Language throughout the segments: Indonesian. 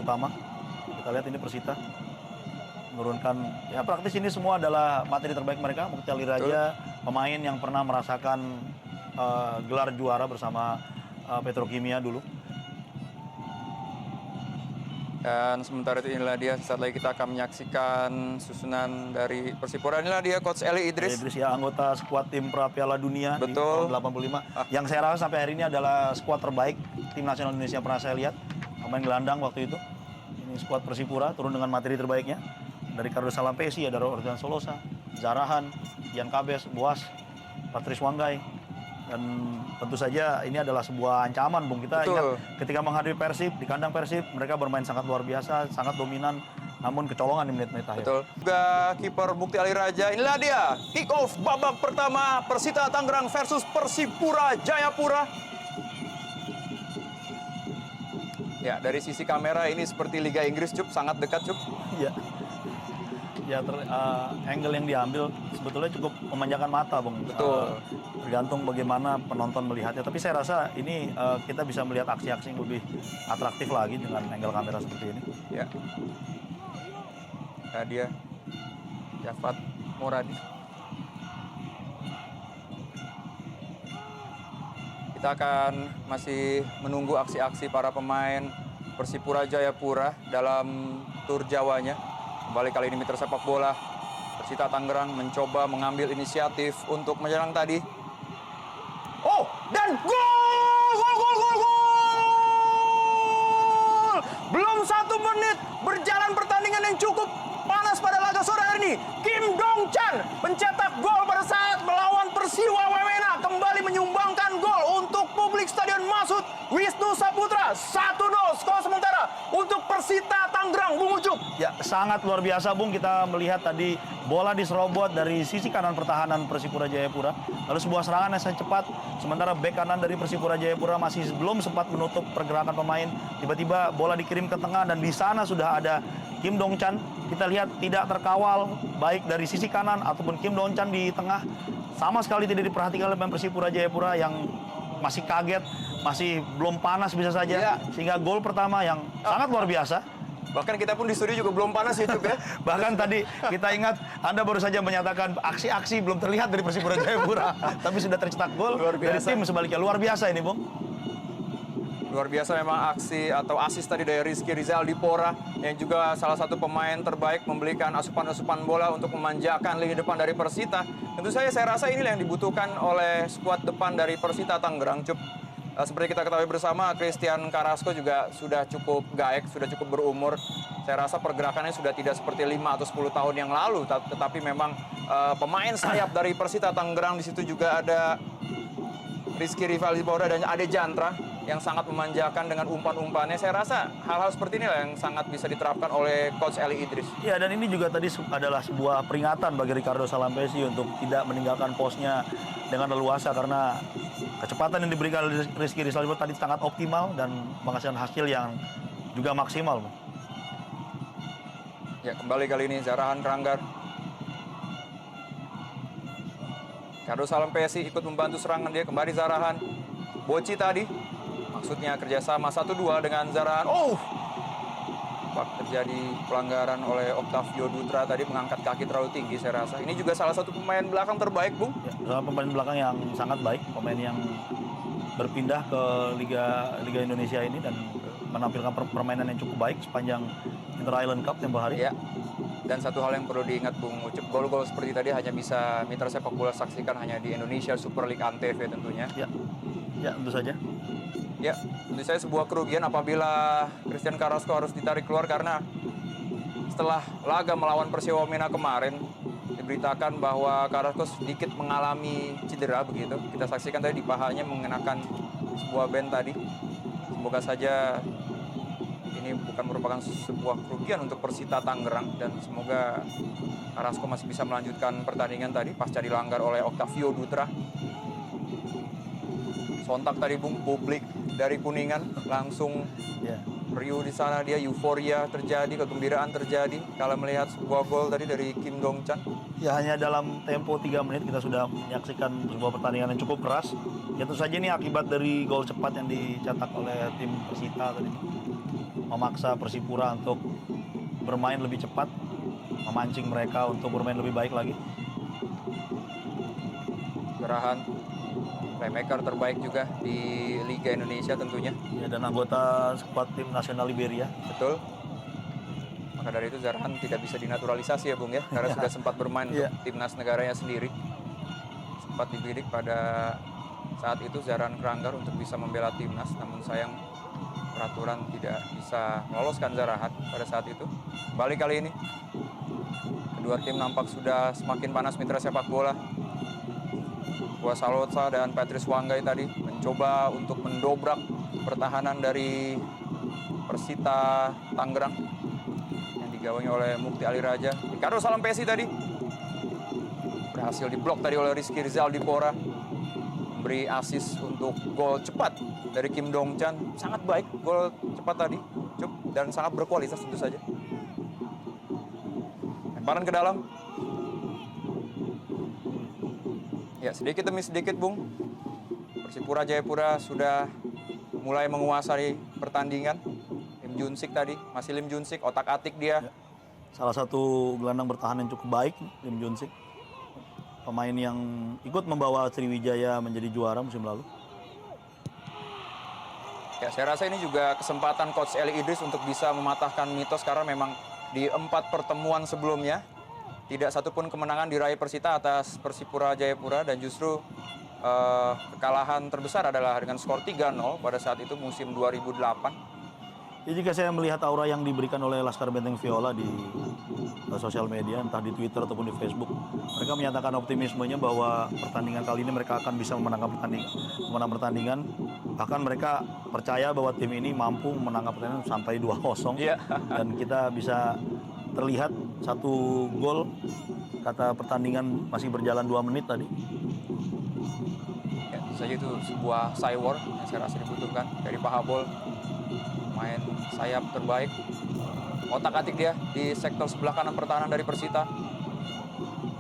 utama. Kita lihat ini Persita menurunkan, ya praktis ini semua adalah materi terbaik mereka. Mukti Aliraja, pemain yang pernah merasakan gelar juara bersama Petrokimia dulu. Dan sementara itu inilah dia, saat lagi kita akan menyaksikan susunan dari Persipura. Inilah dia Coach Eli Idris. Idris ya, anggota skuad tim pra Piala Dunia di Betul. tahun 85. Yang saya rasa sampai hari ini adalah skuad terbaik tim nasional Indonesia yang pernah saya lihat. Pemain gelandang waktu itu. Ini skuad Persipura turun dengan materi terbaiknya. Dari Carlos Salampesi, ada Ordan Solosa, Zarahan, Ian Kabes, Boas, Patrice Wanggai. Dan tentu saja ini adalah sebuah ancaman, Bung. Kita ingat ketika menghadapi Persib, di kandang Persib, mereka bermain sangat luar biasa, sangat dominan, namun kecolongan di menit-menit akhir. Betul. Juga kiper Mukti Aliraja. Inilah dia, kick off babak pertama Persita Tangerang versus Persipura Jayapura. Ya, dari sisi kamera ini seperti Liga Inggris, Cup, sangat dekat, Cup. Iya. Ya, angle yang diambil sebetulnya cukup memanjakan mata, Bung. Betul. Tergantung bagaimana penonton melihatnya. Tapi saya rasa ini kita bisa melihat aksi-aksi yang lebih atraktif lagi dengan angle kamera seperti ini. Ya. Nah, dia Jafat Moradi. Kita akan masih menunggu aksi-aksi para pemain Persipura Jayapura dalam tur Jawanya. Kembali kali ini mitra sepak bola Persita Tangerang mencoba mengambil inisiatif untuk menyerang tadi. Oh, dan gol! Belum 1 menit berjalan pertandingan yang cukup panas pada laga sore hari ini. Kim Dong Chan mencetak gol pada saat melawan Persiwa Wamena, kembali menyumbangkan gol untuk publik Stadion Masud Wisnu Saputra. 1-0 skor sementara untuk Persita Tangerang, Bung Ucup. Ya, sangat luar biasa, Bung. Kita melihat tadi bola diserobot dari sisi kanan pertahanan Persipura Jayapura. Lalu sebuah serangan yang sangat cepat. Sementara bek kanan dari Persipura Jayapura masih belum sempat menutup pergerakan pemain. Tiba-tiba bola dikirim ke tengah dan di sana sudah ada Kim Dong Chan. Kita lihat tidak terkawal baik dari sisi kanan ataupun Kim Dong Chan di tengah. Sama sekali tidak diperhatikan oleh pemain Persipura Jayapura yang masih kaget, masih belum panas bisa saja. Ya. Sehingga gol pertama yang sangat luar biasa. Bahkan kita pun di studio juga belum panas ya, Cup, ya. Bahkan tadi kita ingat Anda baru saja menyatakan aksi-aksi belum terlihat dari Persipura Jayapura, tapi sudah tercetak gol dari tim sebaliknya. Luar biasa ini, Bung. Luar biasa memang aksi atau asis tadi dari Rizky Rizal Dipora yang juga salah satu pemain terbaik memberikan asupan-asupan bola untuk memanjakan lini depan dari Persita. Tentu saja saya rasa inilah yang dibutuhkan oleh skuad depan dari Persita Tangerang, Cup. Seperti kita ketahui bersama, Christian Carrasco juga sudah cukup gaek, sudah cukup berumur. Saya rasa pergerakannya sudah tidak seperti 5 atau 10 tahun yang lalu, tetapi memang pemain sayap dari Persita Tangerang di situ juga ada Rizky Rizal Dipora dan Ade Jantra yang sangat memanjakan dengan umpan-umpannya. Saya rasa hal-hal seperti inilah yang sangat bisa diterapkan oleh Coach Eli Idris. Ya, dan ini juga tadi adalah sebuah peringatan bagi Ricardo Salampesi untuk tidak meninggalkan posnya dengan leluasa karena kecepatan yang diberikan oleh Rizky Rizal tadi sangat optimal dan menghasilkan hasil yang juga maksimal. Ya, kembali kali ini Zarahan Keranggar. Ricardo Salampesi ikut membantu serangan dia, kembali Zarahan. Boci tadi, maksudnya kerjasama 1-2 dengan Zarahan. Oh! Terjadi pelanggaran oleh Octavio Dutra tadi, mengangkat kaki terlalu tinggi saya rasa. Ini juga salah satu pemain belakang terbaik, Bung. Ya, pemain belakang yang sangat baik, pemain yang berpindah ke Liga Indonesia ini dan menampilkan permainan yang cukup baik sepanjang Inter Island Cup tempoh hari. Ya. Dan satu hal yang perlu diingat, Bung Ucup, gol-gol seperti tadi hanya bisa mitra sepak bola saksikan hanya di Indonesia Super League Antv tentunya. Ya, tentu saja. Ya, tentu saja sebuah kerugian apabila Christian Carrasco harus ditarik keluar karena setelah laga melawan Persiwa Wamena kemarin diberitakan bahwa Carrasco sedikit mengalami cedera begitu. Kita saksikan tadi di pahanya mengenakan sebuah band tadi. Semoga saja ini bukan merupakan sebuah kerugian untuk Persita Tangerang dan semoga Carrasco masih bisa melanjutkan pertandingan tadi pasca dilanggar oleh Octavio Dutra. Sontak tadi, Bung, publik dari Kuningan langsung riuh di sana, dia euforia terjadi, kegembiraan terjadi kalau melihat sebuah gol tadi dari Kim Dong Chan. Ya hanya dalam tempo 3 menit kita sudah menyaksikan sebuah pertandingan yang cukup keras. Ya tentu saja ini akibat dari gol cepat yang dicetak oleh tim Persita tadi. Memaksa Persipura untuk bermain lebih cepat, memancing mereka untuk bermain lebih baik lagi. Gerahan playmaker terbaik juga di Liga Indonesia tentunya. Ya, dan anggota skuad tim nasional Liberia. Betul. Maka dari itu Zarhan tidak bisa dinaturalisasi ya Bung ya, karena sudah sempat bermain untuk timnas negaranya sendiri. Sempat dibidik pada saat itu Zarhan Kranggar untuk bisa membela timnas, namun sayang peraturan tidak bisa meloloskan Zarhan pada saat itu. Balik kali ini, kedua tim nampak sudah semakin panas mitra sepak bola. Buah Salotsa dan Patrice Wanggai tadi mencoba untuk mendobrak pertahanan dari Persita Tangerang digawangi oleh Mukti Ali Raja. Ricardo Salampesi tadi berhasil diblok tadi oleh Rizky Rizal Dipora, memberi assist untuk gol cepat dari Kim Dong Chan. Sangat baik gol cepat tadi, dan sangat berkualitas tentu saja. Lemparan ke dalam. Ya, sedikit demi sedikit Bung, Persipura Jayapura sudah mulai menguasai pertandingan. Lim Junsik tadi, masih Lim Junsik, otak-atik dia. Ya. Salah satu gelandang bertahan yang cukup baik, Lim Junsik. Pemain yang ikut membawa Sriwijaya menjadi juara musim lalu. Ya, saya rasa ini juga kesempatan Coach Eli Idris untuk bisa mematahkan mitos, karena memang di 4 pertemuan sebelumnya tidak satupun kemenangan diraih Persita atas Persipura Jayapura, dan justru kekalahan terbesar adalah dengan skor 3-0 pada saat itu musim 2008. Ya, jika saya melihat aura yang diberikan oleh Laskar Benteng Viola di sosial media, entah di Twitter ataupun di Facebook, mereka menyatakan optimismenya bahwa pertandingan kali ini mereka akan bisa memenangkan pertandingan. Bahkan mereka percaya bahwa tim ini mampu memenangkan pertandingan sampai 2-0. Yeah. Dan kita bisa terlihat 1 gol, kata pertandingan masih berjalan 2 menit tadi. Ya, tentu saja itu sebuah cywar yang saya rasa dibutuhkan dari Pak Habol. Main sayap terbaik, otak-atik dia di sektor sebelah kanan pertahanan dari Persita.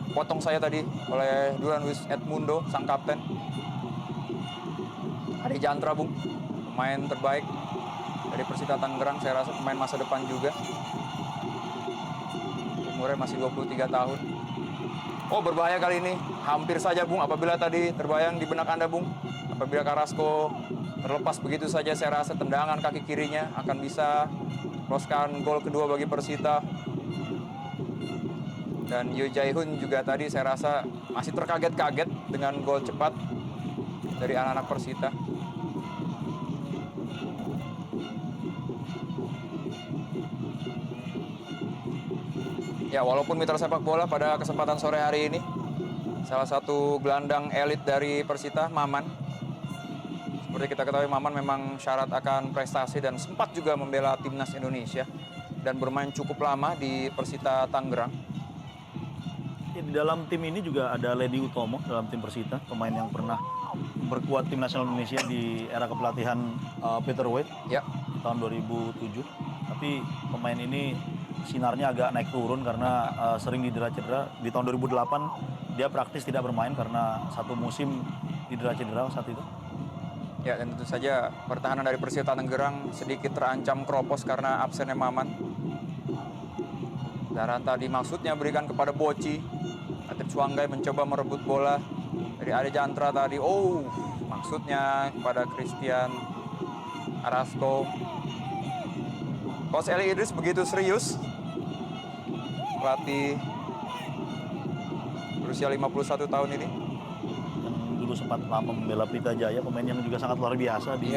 Potong saya tadi oleh Duran Luis Edmundo, sang kapten. Adi Jantra Bung, pemain terbaik dari Persita Tangerang, saya rasa pemain masa depan juga. Umurnya masih 23 tahun. Oh, berbahaya kali ini, hampir saja Bung apabila tadi terbayang di benak Anda Bung, apabila Carrasco terlepas begitu saja, saya rasa tendangan kaki kirinya akan bisa loloskan gol kedua bagi Persita. Dan Yoo Jae-hoon juga tadi saya rasa masih terkaget-kaget dengan gol cepat dari anak-anak Persita. Ya, walaupun mitra sepak bola pada kesempatan sore hari ini, salah satu gelandang elit dari Persita, Maman. Seperti kita ketahui, Maman memang syarat akan prestasi dan sempat juga membela timnas Indonesia dan bermain cukup lama di Persita Tangerang. Ya, di dalam tim ini juga ada Ledi Utomo dalam tim Persita, pemain yang pernah berkuat tim nasional Indonesia di era kepelatihan Peter Wade tahun 2007. Tapi pemain ini sinarnya agak naik turun karena sering didera-cedera. Di tahun 2008 dia praktis tidak bermain karena 1 musim didera-cedera saat itu. Ya, dan tentu saja pertahanan dari Persita Tangerang sedikit terancam keropos karena absennya Maman. Zarhan tadi maksudnya berikan kepada Boci. Patrice Wanggai mencoba merebut bola dari Adi Jantra tadi. Oh, maksudnya kepada Christian Carrasco. Coach Eli Idris begitu serius. Pelatih berusia 51 tahun ini. Dulu sempat lama membela Pelita Jaya, pemain yang juga sangat luar biasa di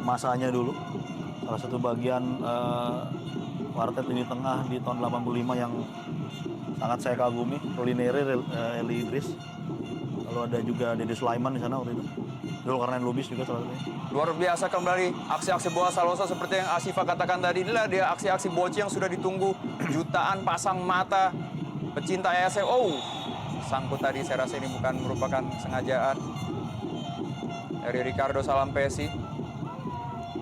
masanya dulu. Salah satu bagian quartet lini tengah di tahun 85 yang sangat saya kagumi, Rolinere, Eli Idris. Lalu ada juga Dede Sulaiman di sana waktu itu. Dulu karena Lubis juga salah satunya. Luar biasa kembali aksi-aksi Boa Salosa seperti yang Asifa katakan tadi. Inilah dia aksi-aksi Boci yang sudah ditunggu jutaan pasang mata pecinta ASL. Oh, sangkut tadi, saya rasa ini bukan merupakan sengajaan dari Ricardo Salampesi,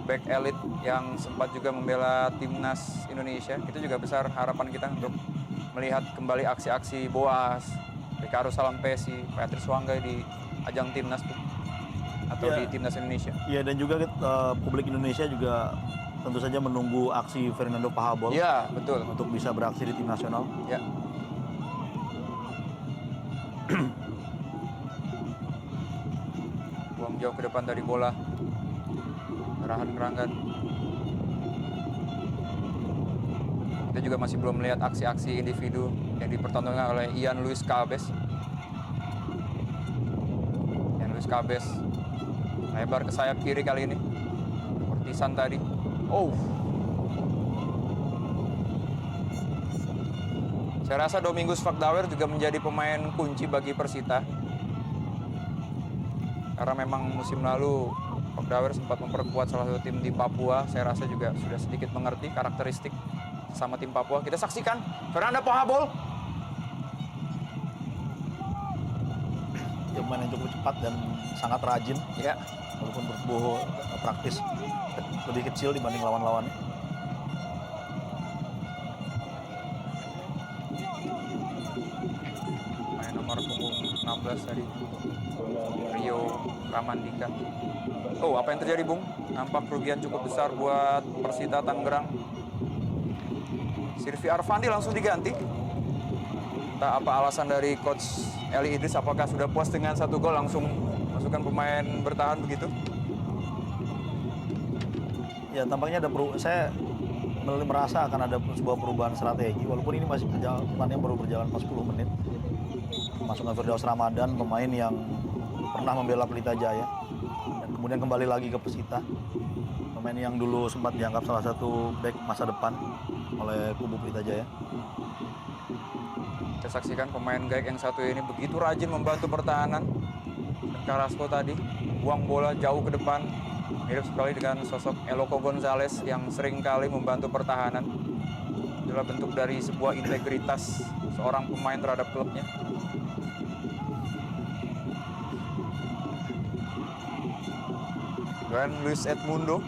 back elite yang sempat juga membela timnas Indonesia. Itu juga besar harapan kita untuk melihat kembali aksi-aksi Boas, Ricardo Salampesi, Patrice Wanggai di ajang timnas tuh, atau Ya. di timnas Indonesia. Ya, dan juga publik Indonesia juga tentu saja menunggu aksi Fernando Pahabol Iya, betul. untuk bisa beraksi di tim nasional. Ya. Buang jauh ke depan dari bola. Arahan Keranggan. Kita juga masih belum melihat aksi-aksi individu yang dipertontonkan oleh Ian Luis Cabes. Ian Luis Cabes lebar ke sayap kiri kali ini. Ortisan tadi. Oh. Saya rasa Domingus Vakdawer juga menjadi pemain kunci bagi Persita. Karena memang musim lalu Vakdawer sempat memperkuat salah satu tim di Papua. Saya rasa juga sudah sedikit mengerti karakteristik sama tim Papua. Kita saksikan Fernando Pahabol. Dia pemain yang cukup cepat dan sangat rajin, Ya, walaupun bertubuh praktis lebih kecil dibanding lawan-lawannya. main nomor punggung 16 tadi. Rio Ramandika. Oh, apa yang terjadi, Bung? Nampak kerugian cukup besar buat Persita Tangerang. Sirvi Arfandi langsung diganti. Entah apa alasan dari coach Eli Idris, apakah sudah puas dengan 1 gol langsung masukkan pemain bertahan begitu? Ya, tampaknya saya merasa akan ada sebuah perubahan strategi, walaupun ini masih pertandingan baru berjalan 10 menit. Masukkan Firdaus Ramadan, pemain yang pernah membela Pelita Jaya dan kemudian kembali lagi ke Persita. Pemain yang dulu sempat dianggap salah satu bek masa depan oleh kubu Pelita Jaya. Kita saksikan pemain Gaek yang satu ini begitu rajin membantu pertahanan. Carrasco tadi buang bola jauh ke depan. Mirip sekali dengan sosok Eloko Gonzalez yang sering kali membantu pertahanan. Adalah bentuk dari sebuah integritas seorang pemain terhadap klubnya. Dan Luis Edmundo.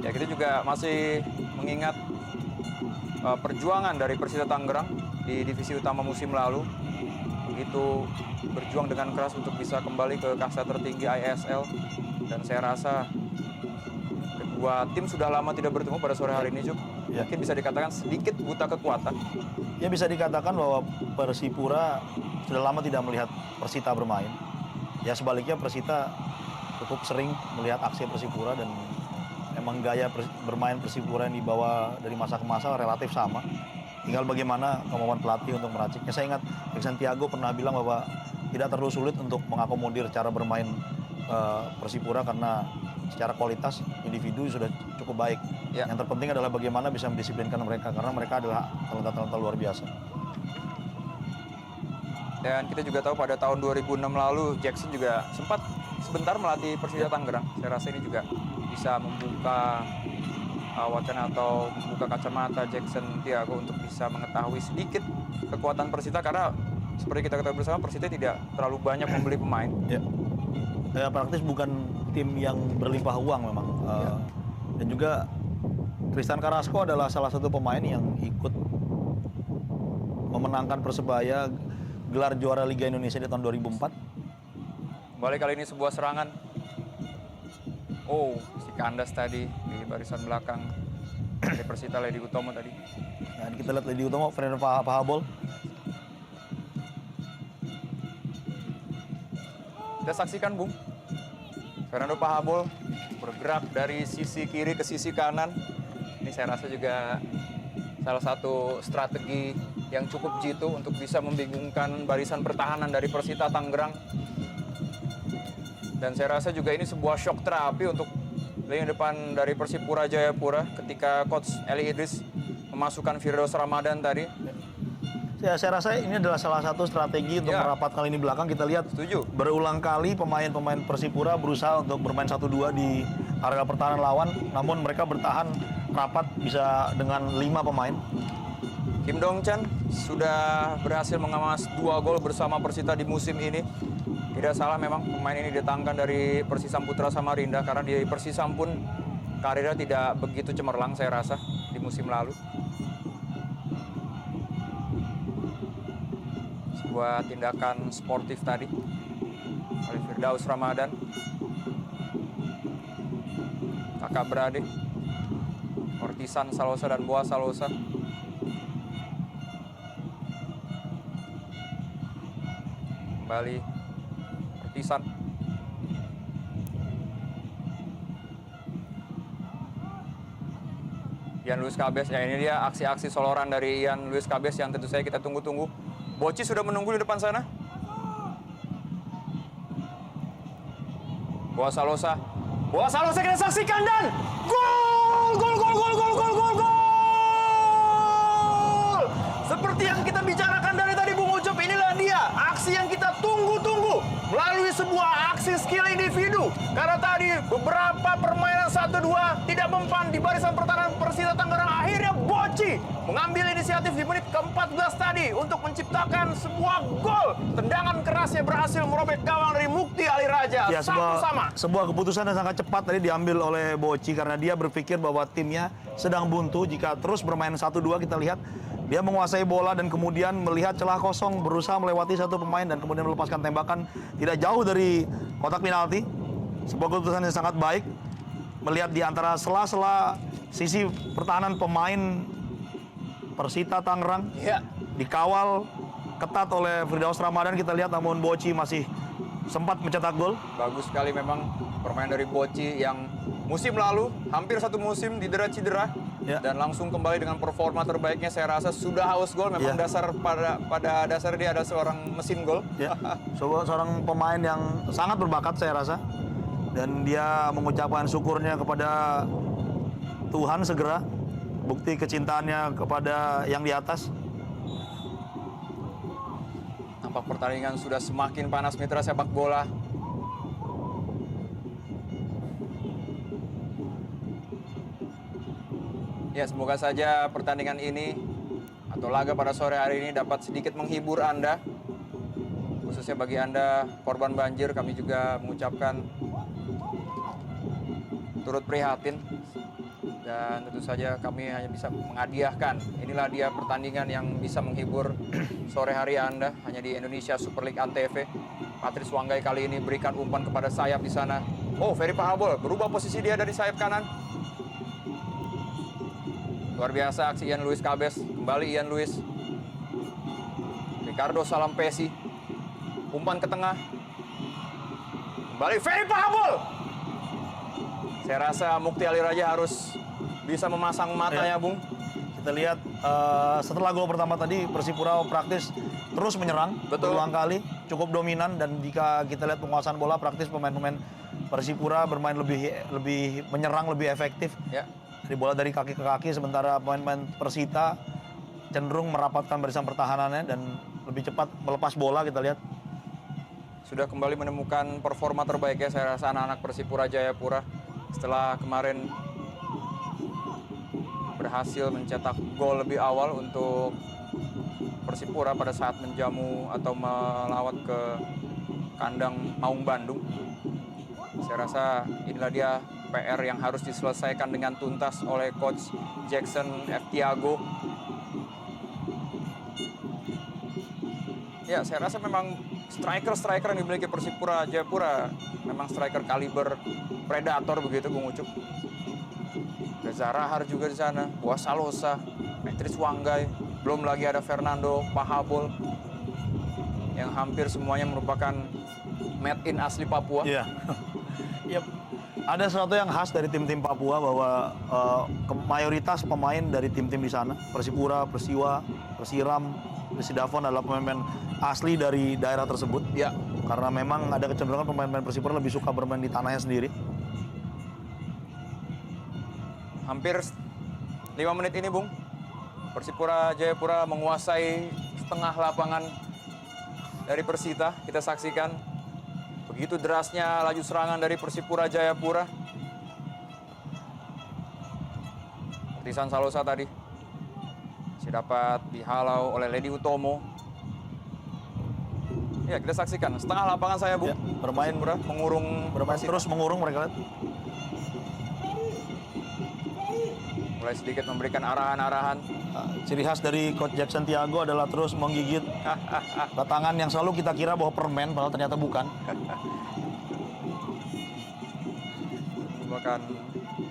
Ya, kita juga masih mengingat perjuangan dari Persita Tangerang di divisi utama musim lalu. Begitu berjuang dengan keras untuk bisa kembali ke kasta tertinggi ISL. Dan saya rasa kedua tim sudah lama tidak bertemu pada sore hari ini, Juk. Ya. Mungkin bisa dikatakan sedikit buta kekuatan. Ya, bisa dikatakan bahwa Persipura sudah lama tidak melihat Persita bermain. Ya, sebaliknya Persita cukup sering melihat aksi Persipura dan emang gaya bermain Persipura yang dibawa dari masa ke masa relatif sama. Tinggal bagaimana kemauan pelatih untuk meraciknya. Saya ingat Santiago pernah bilang bahwa tidak terlalu sulit untuk mengakomodir cara bermain Persipura karena secara kualitas individu sudah cukup baik. Ya. Yang terpenting adalah bagaimana bisa mendisiplinkan mereka karena mereka adalah talenta-talenta luar biasa. Dan kita juga tahu pada tahun 2006 lalu Jackson juga sempat sebentar melatih Persita Tangerang. Saya rasa ini juga bisa membuka wacana atau membuka kacamata Jackson Tiago untuk bisa mengetahui sedikit kekuatan Persita karena seperti kita ketahui bersama Persita tidak terlalu banyak membeli pemain. Ya. Ya, praktis bukan tim yang berlimpah uang memang. Dan juga Tristan Carrasco adalah salah satu pemain yang ikut memenangkan Persebaya gelar juara Liga Indonesia di tahun 2004. Kembali kali ini sebuah serangan. Oh, si Kandas tadi di barisan belakang dari Persita, Ledi Utomo tadi. Nah, kita lihat Ledi Utomo, Fernando Pahabol. Kita saksikan, Bung. Fernando Pahabol bergerak dari sisi kiri ke sisi kanan. Ini saya rasa juga salah satu strategi yang cukup jitu untuk bisa membingungkan barisan pertahanan dari Persita Tangerang. Dan saya rasa juga ini sebuah shock terapi untuk lini depan dari Persipura Jayapura ketika coach Eli Idris memasukkan Firdaus Ramadan tadi. Ya, saya rasa ini adalah salah satu strategi untuk Ya. merapatkan lini belakang. Kita lihat Setuju. berulang kali pemain-pemain Persipura berusaha untuk bermain 1-2 di area pertahanan lawan, namun mereka bertahan rapat bisa dengan 5 pemain. Kim Dong-chan sudah berhasil mengemas 2 gol bersama Persita di musim ini. Tidak salah memang pemain ini didatangkan dari Persisam Putra Samarinda karena di Persisam pun karirnya tidak begitu cemerlang saya rasa di musim lalu. sebuah tindakan sportif tadi oleh Firdaus Ramadan. Kakak beradik, Ortisan Salosa dan Boa Salosa. Kembali Ortisan. Ian Luis Cabez, ya ini dia aksi-aksi soloran dari Ian Luis Cabez yang tentu saja kita tunggu-tunggu. Bocci sudah menunggu di depan sana. Boa Salosa kita saksikan dan gol! Seperti yang kita bicarakan dari tadi Bung Ucup, inilah dia aksi yang kita tunggu-tunggu melalui sebuah aksi skill individu. Karena tadi beberapa permainan 1-2 tidak mempan di barisan pertahanan Persita Tangerang. Akhirnya Bocci mengambil inisiatif di menit ke-14 tadi untuk menciptakan sebuah gol. Tendangan kerasnya berhasil merobek gawang dari Mukti Ali Raja. Ya, 1-1. sebuah keputusan yang sangat cepat tadi diambil oleh Bocci karena dia berpikir bahwa timnya sedang buntu. Jika terus bermain 1-2, kita lihat dia menguasai bola dan kemudian melihat celah kosong, berusaha melewati satu pemain dan kemudian melepaskan tembakan tidak jauh dari kotak penalti. Sebuah keputusan yang sangat baik. Melihat di antara sela-sela sisi pertahanan pemain Persita Tangerang, Ya. dikawal ketat oleh Firdaus Ramadan, kita lihat namun Bocci masih sempat mencetak gol. Bagus sekali memang permainan dari Bocci yang musim lalu hampir satu musim didera-cedera Ya. dan langsung kembali dengan performa terbaiknya. Saya rasa sudah haus gol. Memang Ya. pada dasar dia ada seorang mesin gol. Ya, seorang pemain yang sangat berbakat saya rasa. Dan dia mengucapkan syukurnya kepada Tuhan segera. Bukti kecintaannya kepada yang di atas. Tampak pertandingan sudah semakin panas mitra sepak bola. Ya, semoga saja pertandingan ini atau laga pada sore hari ini dapat sedikit menghibur Anda. Khususnya bagi Anda korban banjir, kami juga mengucapkan turut prihatin. Dan tentu saja kami hanya bisa menghadiahkan. Inilah dia pertandingan yang bisa menghibur sore hari Anda hanya di Indonesia Super League Antv. Patrice Wanggai kali ini berikan umpan kepada sayap di sana. Oh, Ferry Pahabol berubah posisi dia dari sayap kanan. Luar biasa aksi Ian Luis Cabez. Kembali Ian Luis. Ricardo Salampesi. Umpan ke tengah. Kembali Ferry Pahabol. Saya rasa Mukti Ali Raja harus bisa memasang matanya, Bung. Kita lihat setelah gol pertama tadi Persipura praktis terus menyerang. Betul. Berulang kali, cukup dominan. Dan jika kita lihat penguasaan bola, praktis pemain-pemain Persipura bermain lebih menyerang, lebih efektif. Ya. Di bola dari kaki ke kaki, sementara pemain-pemain Persita cenderung merapatkan barisan pertahanannya dan lebih cepat melepas bola. Kita lihat Sudah kembali menemukan performa terbaik ya saya rasa anak-anak Persipura Jayapura. Setelah kemarin berhasil mencetak gol lebih awal untuk Persipura pada saat menjamu atau melawat ke kandang Maung Bandung. Saya rasa inilah dia PR yang harus diselesaikan dengan tuntas oleh Coach Jackson F. Tiago. Ya, saya rasa memang striker yang dimiliki Persipura Jayapura memang striker kaliber predator begitu, Bung Ucup. Reza Rahar juga di sana, Boa Salosa, Patrice Wanggai, belum lagi ada Fernando Pahabol yang hampir semuanya merupakan made in asli Papua. Iya. Yep. Ada sesuatu yang khas dari tim-tim Papua bahwa mayoritas pemain dari tim-tim di sana, Persipura, Persiwa, Persiram, Persidafon adalah pemain-pemain asli dari daerah tersebut. Ya, Karena memang ada kecenderungan pemain-pemain Persipura lebih suka bermain di tanahnya sendiri. hampir 5 menit ini, Bung. Persipura Jayapura menguasai setengah lapangan dari Persita. Kita saksikan begitu derasnya laju serangan dari Persipura Jayapura. Ortisan Salosa tadi masih dapat dihalau oleh Ledi Utomo. Ya, kita saksikan setengah lapangan saya, Bung. Ya, bermain Persipura mengurung bermain Persita. terus mengurung mereka. mulai sedikit memberikan arahan-arahan. Ciri khas dari Coach Jackson Tiago adalah terus menggigit batangan yang selalu kita kira bahwa permen, padahal ternyata bukan. Bahkan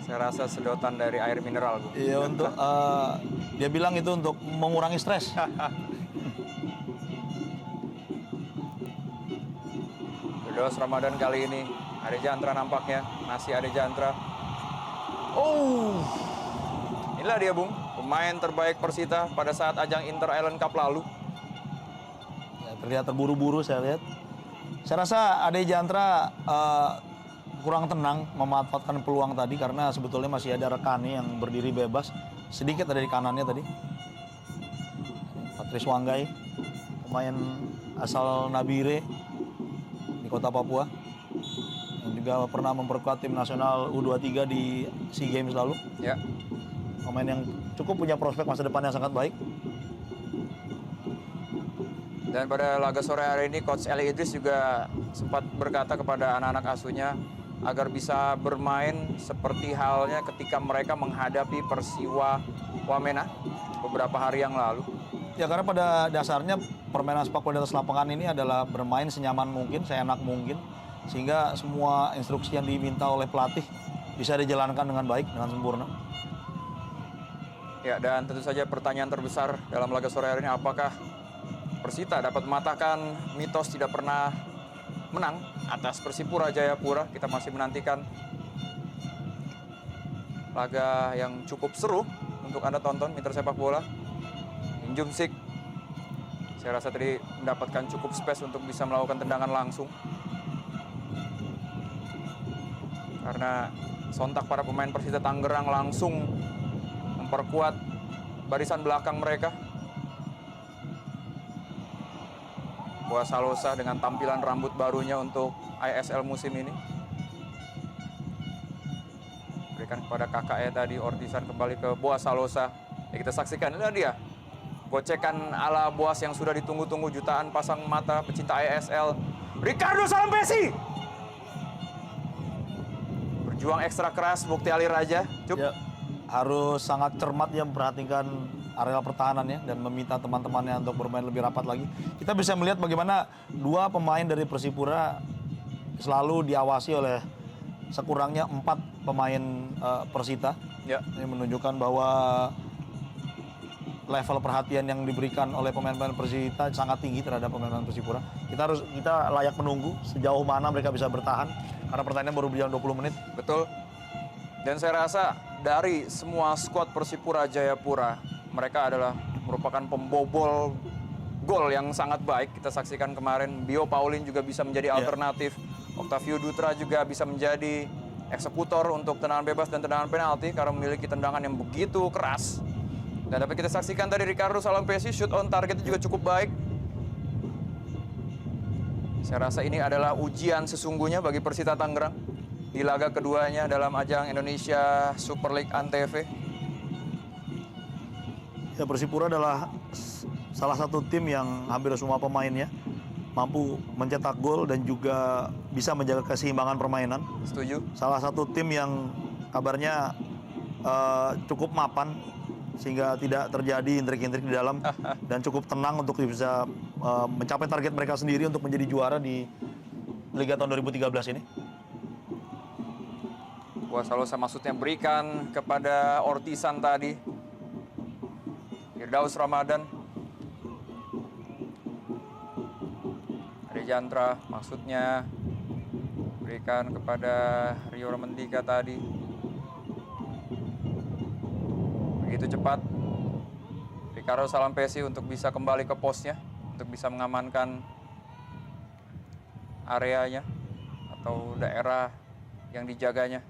saya rasa sedotan dari air mineral, Bu. Iya, untuk dia bilang itu untuk mengurangi stres. Firdaus Ramadan kali ini Ade Jantra nampaknya, masih Ade Jantra. Oh, inilah dia, Bung, pemain terbaik Persita pada saat ajang Inter Island Cup lalu. Ya, terlihat terburu-buru saya lihat. Saya rasa Ade Jantra kurang tenang memanfaatkan peluang tadi karena sebetulnya masih ada rekannya yang berdiri bebas. Sedikit ada di kanannya tadi. Patrice Wanggai, pemain asal Nabire di kota Papua. Yang juga pernah memperkuat tim nasional U23 di SEA Games lalu. Ya. Pemain yang cukup punya prospek masa depan yang sangat baik. Dan pada laga sore hari ini Coach Eli Idris juga sempat berkata kepada anak-anak asuhnya agar bisa bermain seperti halnya ketika mereka menghadapi Persiwa Wamena beberapa hari yang lalu. Ya, karena pada dasarnya permainan sepak bola di atas lapangan ini adalah bermain senyaman mungkin, seenak mungkin. Sehingga semua instruksi yang diminta oleh pelatih bisa dijalankan dengan baik, dengan sempurna. Ya, dan tentu saja pertanyaan terbesar dalam laga sore hari ini, apakah Persita dapat mematahkan mitos tidak pernah menang atas Persipura Jayapura? Kita masih menantikan laga yang cukup seru untuk Anda tonton, mitra sepak bola. Injum Sik, saya rasa tadi mendapatkan cukup space untuk bisa melakukan tendangan langsung. Karena sontak para pemain Persita Tangerang langsung memperkuat barisan belakang mereka. Boa Salosa dengan tampilan rambut barunya untuk ISL musim ini. Berikan kepada kakaknya tadi, Ortisan kembali ke Boa Salosa. Ya, kita saksikan, inilah dia. Gocekan ala Boas yang sudah ditunggu-tunggu jutaan pasang mata pecinta ISL. Ricardo Salampesi! Berjuang ekstra keras, Bukti Ali Raja. Ya, harus sangat cermat ya memperhatikan area pertahanannya dan meminta teman-temannya untuk bermain lebih rapat lagi. Kita bisa melihat bagaimana dua pemain dari Persipura selalu diawasi oleh sekurangnya 4 pemain Persita. Ya. Ini menunjukkan bahwa level perhatian yang diberikan oleh pemain-pemain Persita sangat tinggi terhadap pemain-pemain Persipura. Kita layak menunggu sejauh mana mereka bisa bertahan karena pertandingan baru berjalan 20 menit. Betul. Dan saya rasa dari semua skuad Persipura Jayapura, mereka adalah merupakan pembobol gol yang sangat baik. Kita saksikan kemarin, Bio Paulin juga bisa menjadi alternatif. Octavio Dutra juga bisa menjadi eksekutor untuk tendangan bebas dan tendangan penalti karena memiliki tendangan yang begitu keras. Dan dapat kita saksikan tadi Ricardo Salampesi, shoot on targetnya juga cukup baik. Saya rasa ini adalah ujian sesungguhnya bagi Persita Tangerang di laga keduanya dalam ajang Indonesia Super League Antv. Ya, Persipura adalah salah satu tim yang hampir semua pemainnya mampu mencetak gol dan juga bisa menjaga keseimbangan permainan. Setuju. Salah satu tim yang kabarnya cukup mapan sehingga tidak terjadi intrik-intrik di dalam dan cukup tenang untuk bisa mencapai target mereka sendiri untuk menjadi juara di Liga tahun 2013 ini. Boa Salosa maksudnya berikan kepada Ortisan tadi. Firdaus Ramadan. Ade Jantra maksudnya berikan kepada Rio Ramendika tadi. Begitu cepat Ricardo Salampesi untuk bisa kembali ke posnya, untuk bisa mengamankan areanya atau daerah yang dijaganya.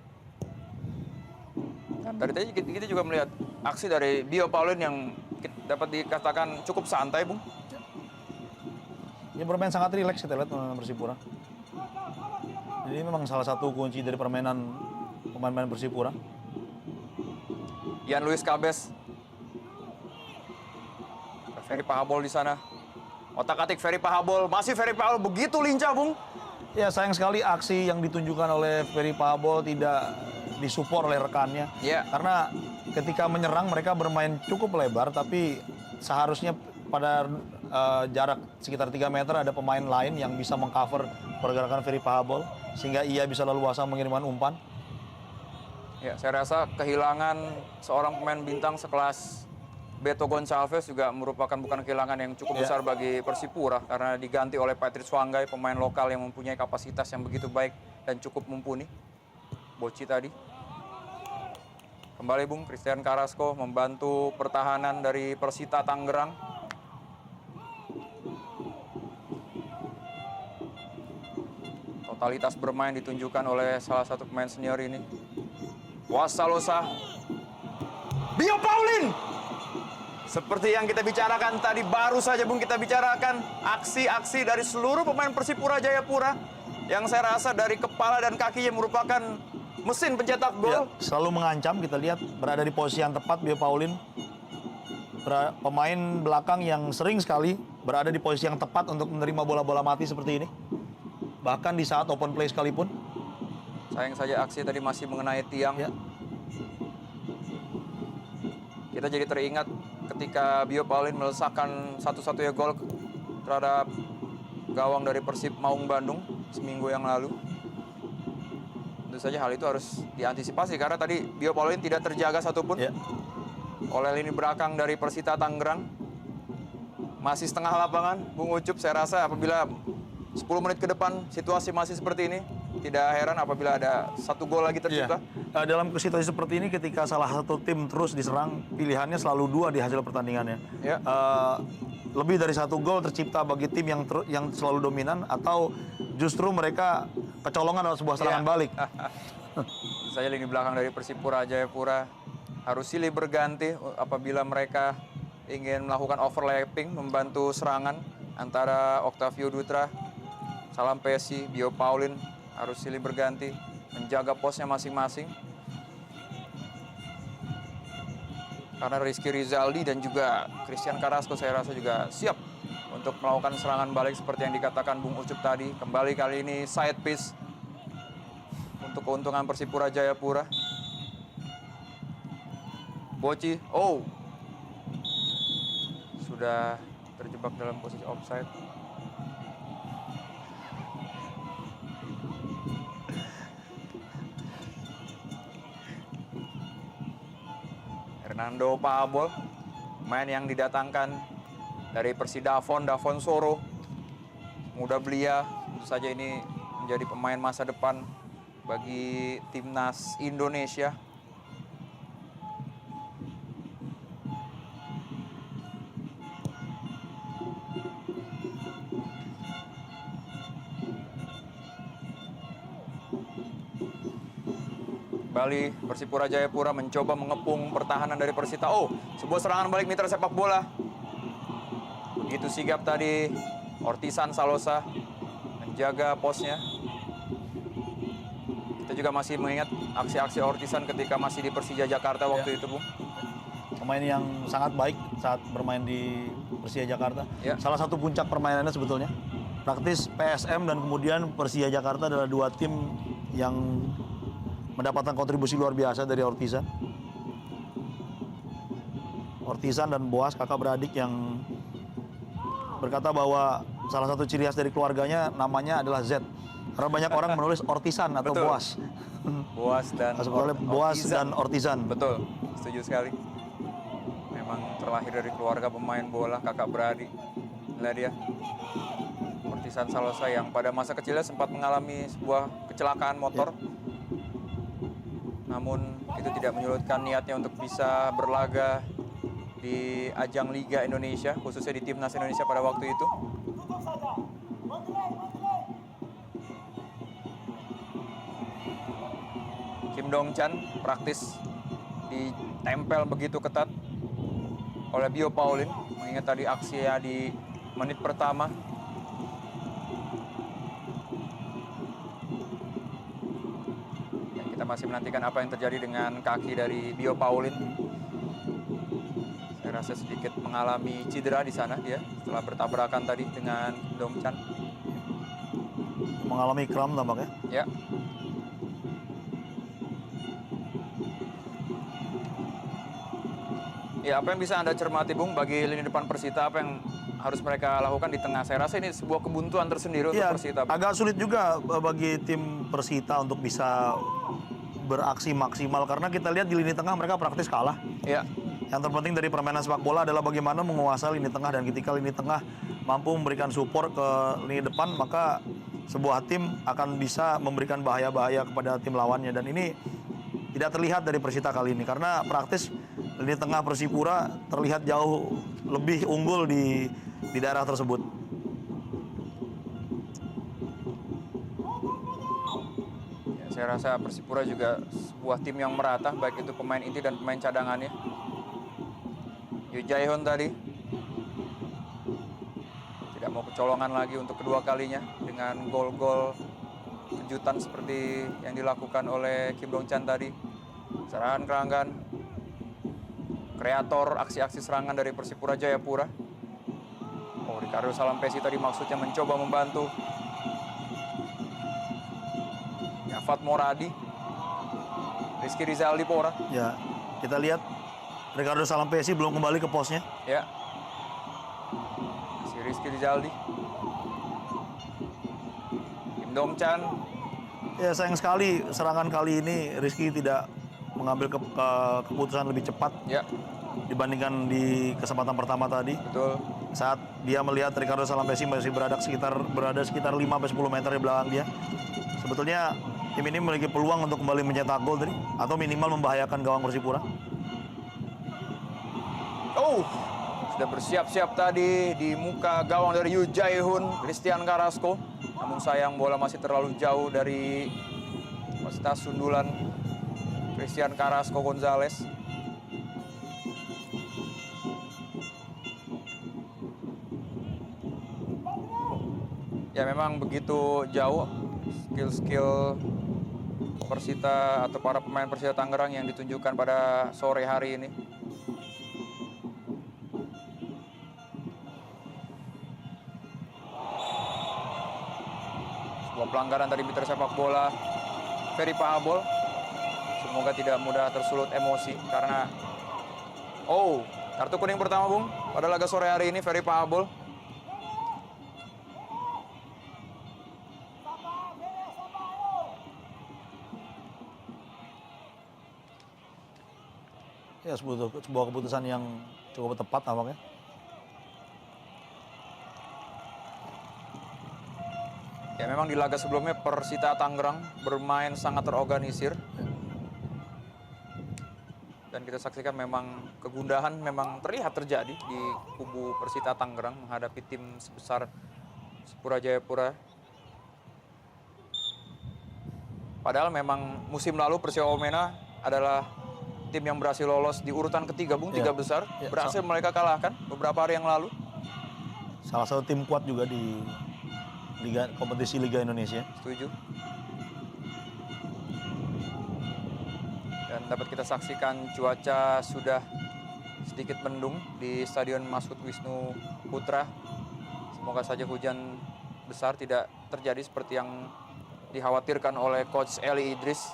Dan dari tadi kita juga melihat aksi dari Bio Paulin yang dapat dikatakan cukup santai, Bung. Ya, bermain sangat rileks kita lihat pemain Persipura. Jadi memang salah satu kunci dari permainan pemain-pemain Persipura. Ian Luis Cabes. Ferry Pahabol di sana. Otak-atik Ferry Pahabol, masih Ferry Pahabol begitu lincah, Bung. Ya, sayang sekali aksi yang ditunjukkan oleh Ferry Pahabol tidak disupport oleh rekannya. Iya. Karena ketika menyerang mereka bermain cukup lebar, tapi seharusnya pada jarak sekitar 3 meter ada pemain lain yang bisa mengcover pergerakan Ferry Pahabol sehingga ia bisa leluasa mengirimkan umpan. Ya, saya rasa kehilangan seorang pemain bintang sekelas Beto Gonçalves juga merupakan bukan kehilangan yang cukup besar bagi Persipura karena diganti oleh Patrice Wanggai, pemain lokal yang mempunyai kapasitas yang begitu baik dan cukup mumpuni. Boci tadi. Kembali Bung, Christian Carrasco membantu pertahanan dari Persita Tangerang. Totalitas bermain ditunjukkan oleh salah satu pemain senior ini. Wasalosa. Bio Paulin! Seperti yang kita bicarakan tadi, baru saja Bung kita bicarakan aksi-aksi dari seluruh pemain Persipura Jayapura yang saya rasa dari kepala dan kakinya merupakan mesin pencetak gol. Selalu mengancam, kita lihat berada di posisi yang tepat Bio Paulin. Pemain belakang yang sering sekali berada di posisi yang tepat untuk menerima bola-bola mati seperti ini. Bahkan di saat open play sekalipun. Sayang saja aksi tadi masih mengenai tiang. Ya. Kita jadi teringat ketika Bio Paulin melesakkan satu-satunya gol terhadap gawang dari Persib Maung Bandung seminggu yang lalu. Tentu saja hal itu harus diantisipasi karena tadi Bio Paulin tidak terjaga satupun oleh lini belakang dari Persita Tangerang. Masih setengah lapangan, Bung Ucup, saya rasa apabila 10 menit ke depan situasi masih seperti ini, tidak heran apabila ada satu gol lagi tercipta. Dalam situasi seperti ini ketika salah satu tim terus diserang, pilihannya selalu dua di hasil pertandingannya. Lebih dari satu gol tercipta bagi tim yang selalu dominan atau justru mereka kecolongan dalam sebuah serangan balik. Saya lini belakang dari Persipura Jayapura harus silih berganti apabila mereka ingin melakukan overlapping membantu serangan antara Octavio Dutra, Salam Pesi, Bio Paulin harus silih berganti menjaga posnya masing-masing. Karena Rizky Rizaldi dan juga Christian Carrasco saya rasa juga siap untuk melakukan serangan balik seperti yang dikatakan Bung Ucup tadi. Kembali kali ini side piece untuk keuntungan Persipura Jayapura. Boci, sudah terjebak dalam posisi offside. Fernando Pahabol, pemain yang didatangkan dari Persidafon, Davon Soro, muda belia, tentu saja ini menjadi pemain masa depan bagi timnas Indonesia. Kembali Persipura Jayapura mencoba mengepung pertahanan dari Persita. Sebuah serangan balik mitra sepak bola. Begitu sigap tadi Ortisan Salosa menjaga posnya. Kita juga masih mengingat aksi-aksi Ortisan ketika masih di Persija Jakarta waktu itu, Bung. Pemain yang sangat baik saat bermain di Persija Jakarta. Salah satu puncak permainannya sebetulnya. Praktis PSM dan kemudian Persija Jakarta adalah dua tim yang mendapatkan kontribusi luar biasa dari Ortisan. Ortisan dan Boas, kakak beradik yang berkata bahwa salah satu ciri khas dari keluarganya namanya adalah Z. Karena banyak orang menulis Ortisan atau Betul. Boas. Boas dan Boas dan Ortisan. Betul, setuju sekali. Memang terlahir dari keluarga pemain bola, kakak beradik. Lihat dia. Ortisan Salosa yang pada masa kecilnya sempat mengalami sebuah kecelakaan motor. Namun itu tidak menyurutkan niatnya untuk bisa berlaga di ajang Liga Indonesia, khususnya di Timnas Indonesia pada waktu itu. Kim Dong Chan praktis ditempel begitu ketat oleh Bio Paulin, mengingat tadi aksinya di menit pertama. Masih menantikan apa yang terjadi dengan kaki dari Bio Paulin. Saya rasa sedikit mengalami cedera di sana dia setelah bertabrakan tadi dengan Dong Chan. Mengalami kram tampaknya. Ya, apa yang bisa Anda cermati, Bung, bagi lini depan Persita, apa yang harus mereka lakukan di tengah? Saya rasa ini sebuah kebuntuan tersendiri untuk Iya, Persita, Bung. agak sulit juga bagi tim Persita untuk bisa beraksi maksimal karena kita lihat di lini tengah mereka praktis kalah. Ya, Yang terpenting dari permainan sepak bola adalah bagaimana menguasai lini tengah, dan ketika lini tengah mampu memberikan support ke lini depan, maka sebuah tim akan bisa memberikan bahaya-bahaya kepada tim lawannya, dan ini tidak terlihat dari Persita kali ini karena praktis lini tengah Persipura terlihat jauh lebih unggul di daerah tersebut. ya, saya rasa Persipura juga sebuah tim yang merata, baik itu pemain inti dan pemain cadangannya. Yu Jae-hyun tadi tidak mau kecolongan lagi untuk kedua kalinya dengan gol-gol kejutan seperti yang dilakukan oleh Kim Dong Chan tadi. Serangan keranggan, kreator aksi-aksi serangan dari Persipura Jayapura. Oh, Ricardo Salampesi tadi maksudnya mencoba membantu. Yafat Moradi, Rizky Rizaldi Pora. Ya, kita lihat Ricardo Salampesi belum kembali ke posnya. Ya, si Rizky Rizaldi. Kim Dong Chan. Ya, sayang sekali serangan kali ini Rizky tidak mengambil keputusan lebih cepat Ya, dibandingkan di kesempatan pertama tadi. betul. Saat dia melihat Ricardo Salampesi masih berada sekitar 5-10 meter di belakang dia. Sebetulnya tim ini memiliki peluang untuk kembali mencetak gol tadi atau minimal membahayakan gawang Persipura. Oh, sudah bersiap-siap tadi di muka gawang dari Yu Jae-hyun, Christian Carrasco. Namun sayang bola masih terlalu jauh dari fasilitas sundulan Christian Carrasco Gonzalez. Ya, memang begitu jauh skill-skill Persita atau para pemain Persita Tangerang yang ditunjukkan pada sore hari ini. Sebuah pelanggaran dari Mitra sepak bola Ferry Pahabol. Semoga tidak mudah tersulut emosi karena kartu kuning pertama, Bung, pada laga sore hari ini Ferry Pahabol. Ya, sebuah keputusan yang cukup tepat nampaknya. Ya, memang di laga sebelumnya Persita Tangerang bermain sangat terorganisir. Dan kita saksikan memang kegundahan memang terlihat terjadi di kubu Persita Tangerang menghadapi tim sebesar Persipura Jayapura. Padahal memang musim lalu Persija Wamena adalah tim yang berhasil lolos di urutan ketiga, Bung, tiga besar. Ya, Berhasil mereka kalahkan beberapa hari yang lalu. Salah satu tim kuat juga di kompetisi Liga Indonesia. Setuju. Dan dapat kita saksikan cuaca sudah sedikit mendung di Stadion Mashud Wisnu Putra. Semoga saja hujan besar tidak terjadi seperti yang dikhawatirkan oleh Coach Eli Idris.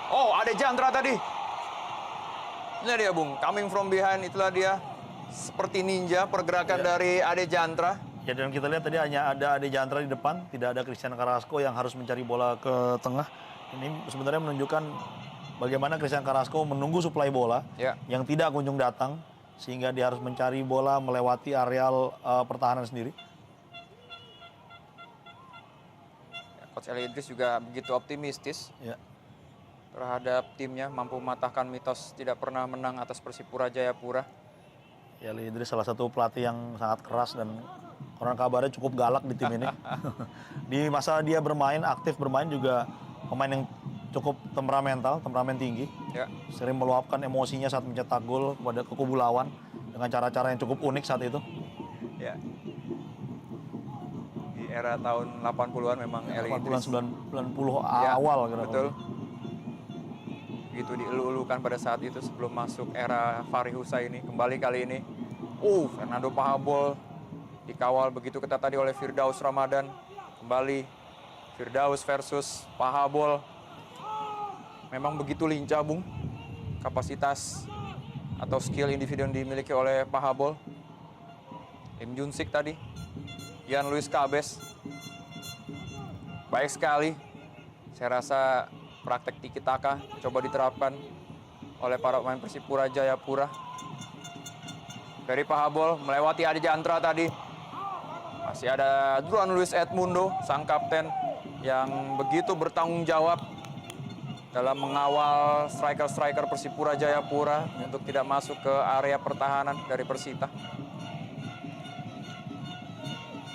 Oh, ada Jantra tadi. Ini dia, Bung, coming from behind, itulah dia. Seperti ninja pergerakan dari Ade Jantra. Ya, dan kita lihat tadi hanya ada Ade Jantra di depan, tidak ada Christian Carrasco yang harus mencari bola ke tengah. Ini sebenarnya menunjukkan bagaimana Christian Carrasco menunggu suplai bola yang tidak kunjung datang, sehingga dia harus mencari bola melewati areal pertahanan sendiri. Coach Eli Idris juga begitu optimistis terhadap timnya, mampu mematahkan mitos tidak pernah menang atas Persipura Jayapura. Ya, Eli Idris salah satu pelatih yang sangat keras dan konon kabarnya cukup galak di tim ini. Di masa dia bermain, aktif bermain juga pemain yang cukup temperamen tinggi. Ya. Sering meluapkan emosinya saat mencetak gol kepada kubu lawan dengan cara-cara yang cukup unik saat itu. Ya. Di era tahun 80-an memang Eli Idris. 90 Ya, awal gitu. betul. Begitu dielu-elukan pada saat itu sebelum masuk era Fahri Husaini. Kembali kali ini, Fernando Pahabol dikawal begitu ketat tadi oleh Firdaus Ramadan. Kembali Firdaus versus Pahabol. Memang begitu lincah, Bung. Kapasitas atau skill individu yang dimiliki oleh Pahabol. Lim Junsik tadi, Yan Luis Cabes. Baik sekali. Saya rasa praktek tiki taka coba diterapkan oleh para pemain Persipura Jayapura. Ferry Pahabol melewati Adi Jantra tadi. Masih ada Duran Luis Edmundo, sang kapten yang begitu bertanggung jawab dalam mengawal striker-striker Persipura Jayapura untuk tidak masuk ke area pertahanan dari Persita.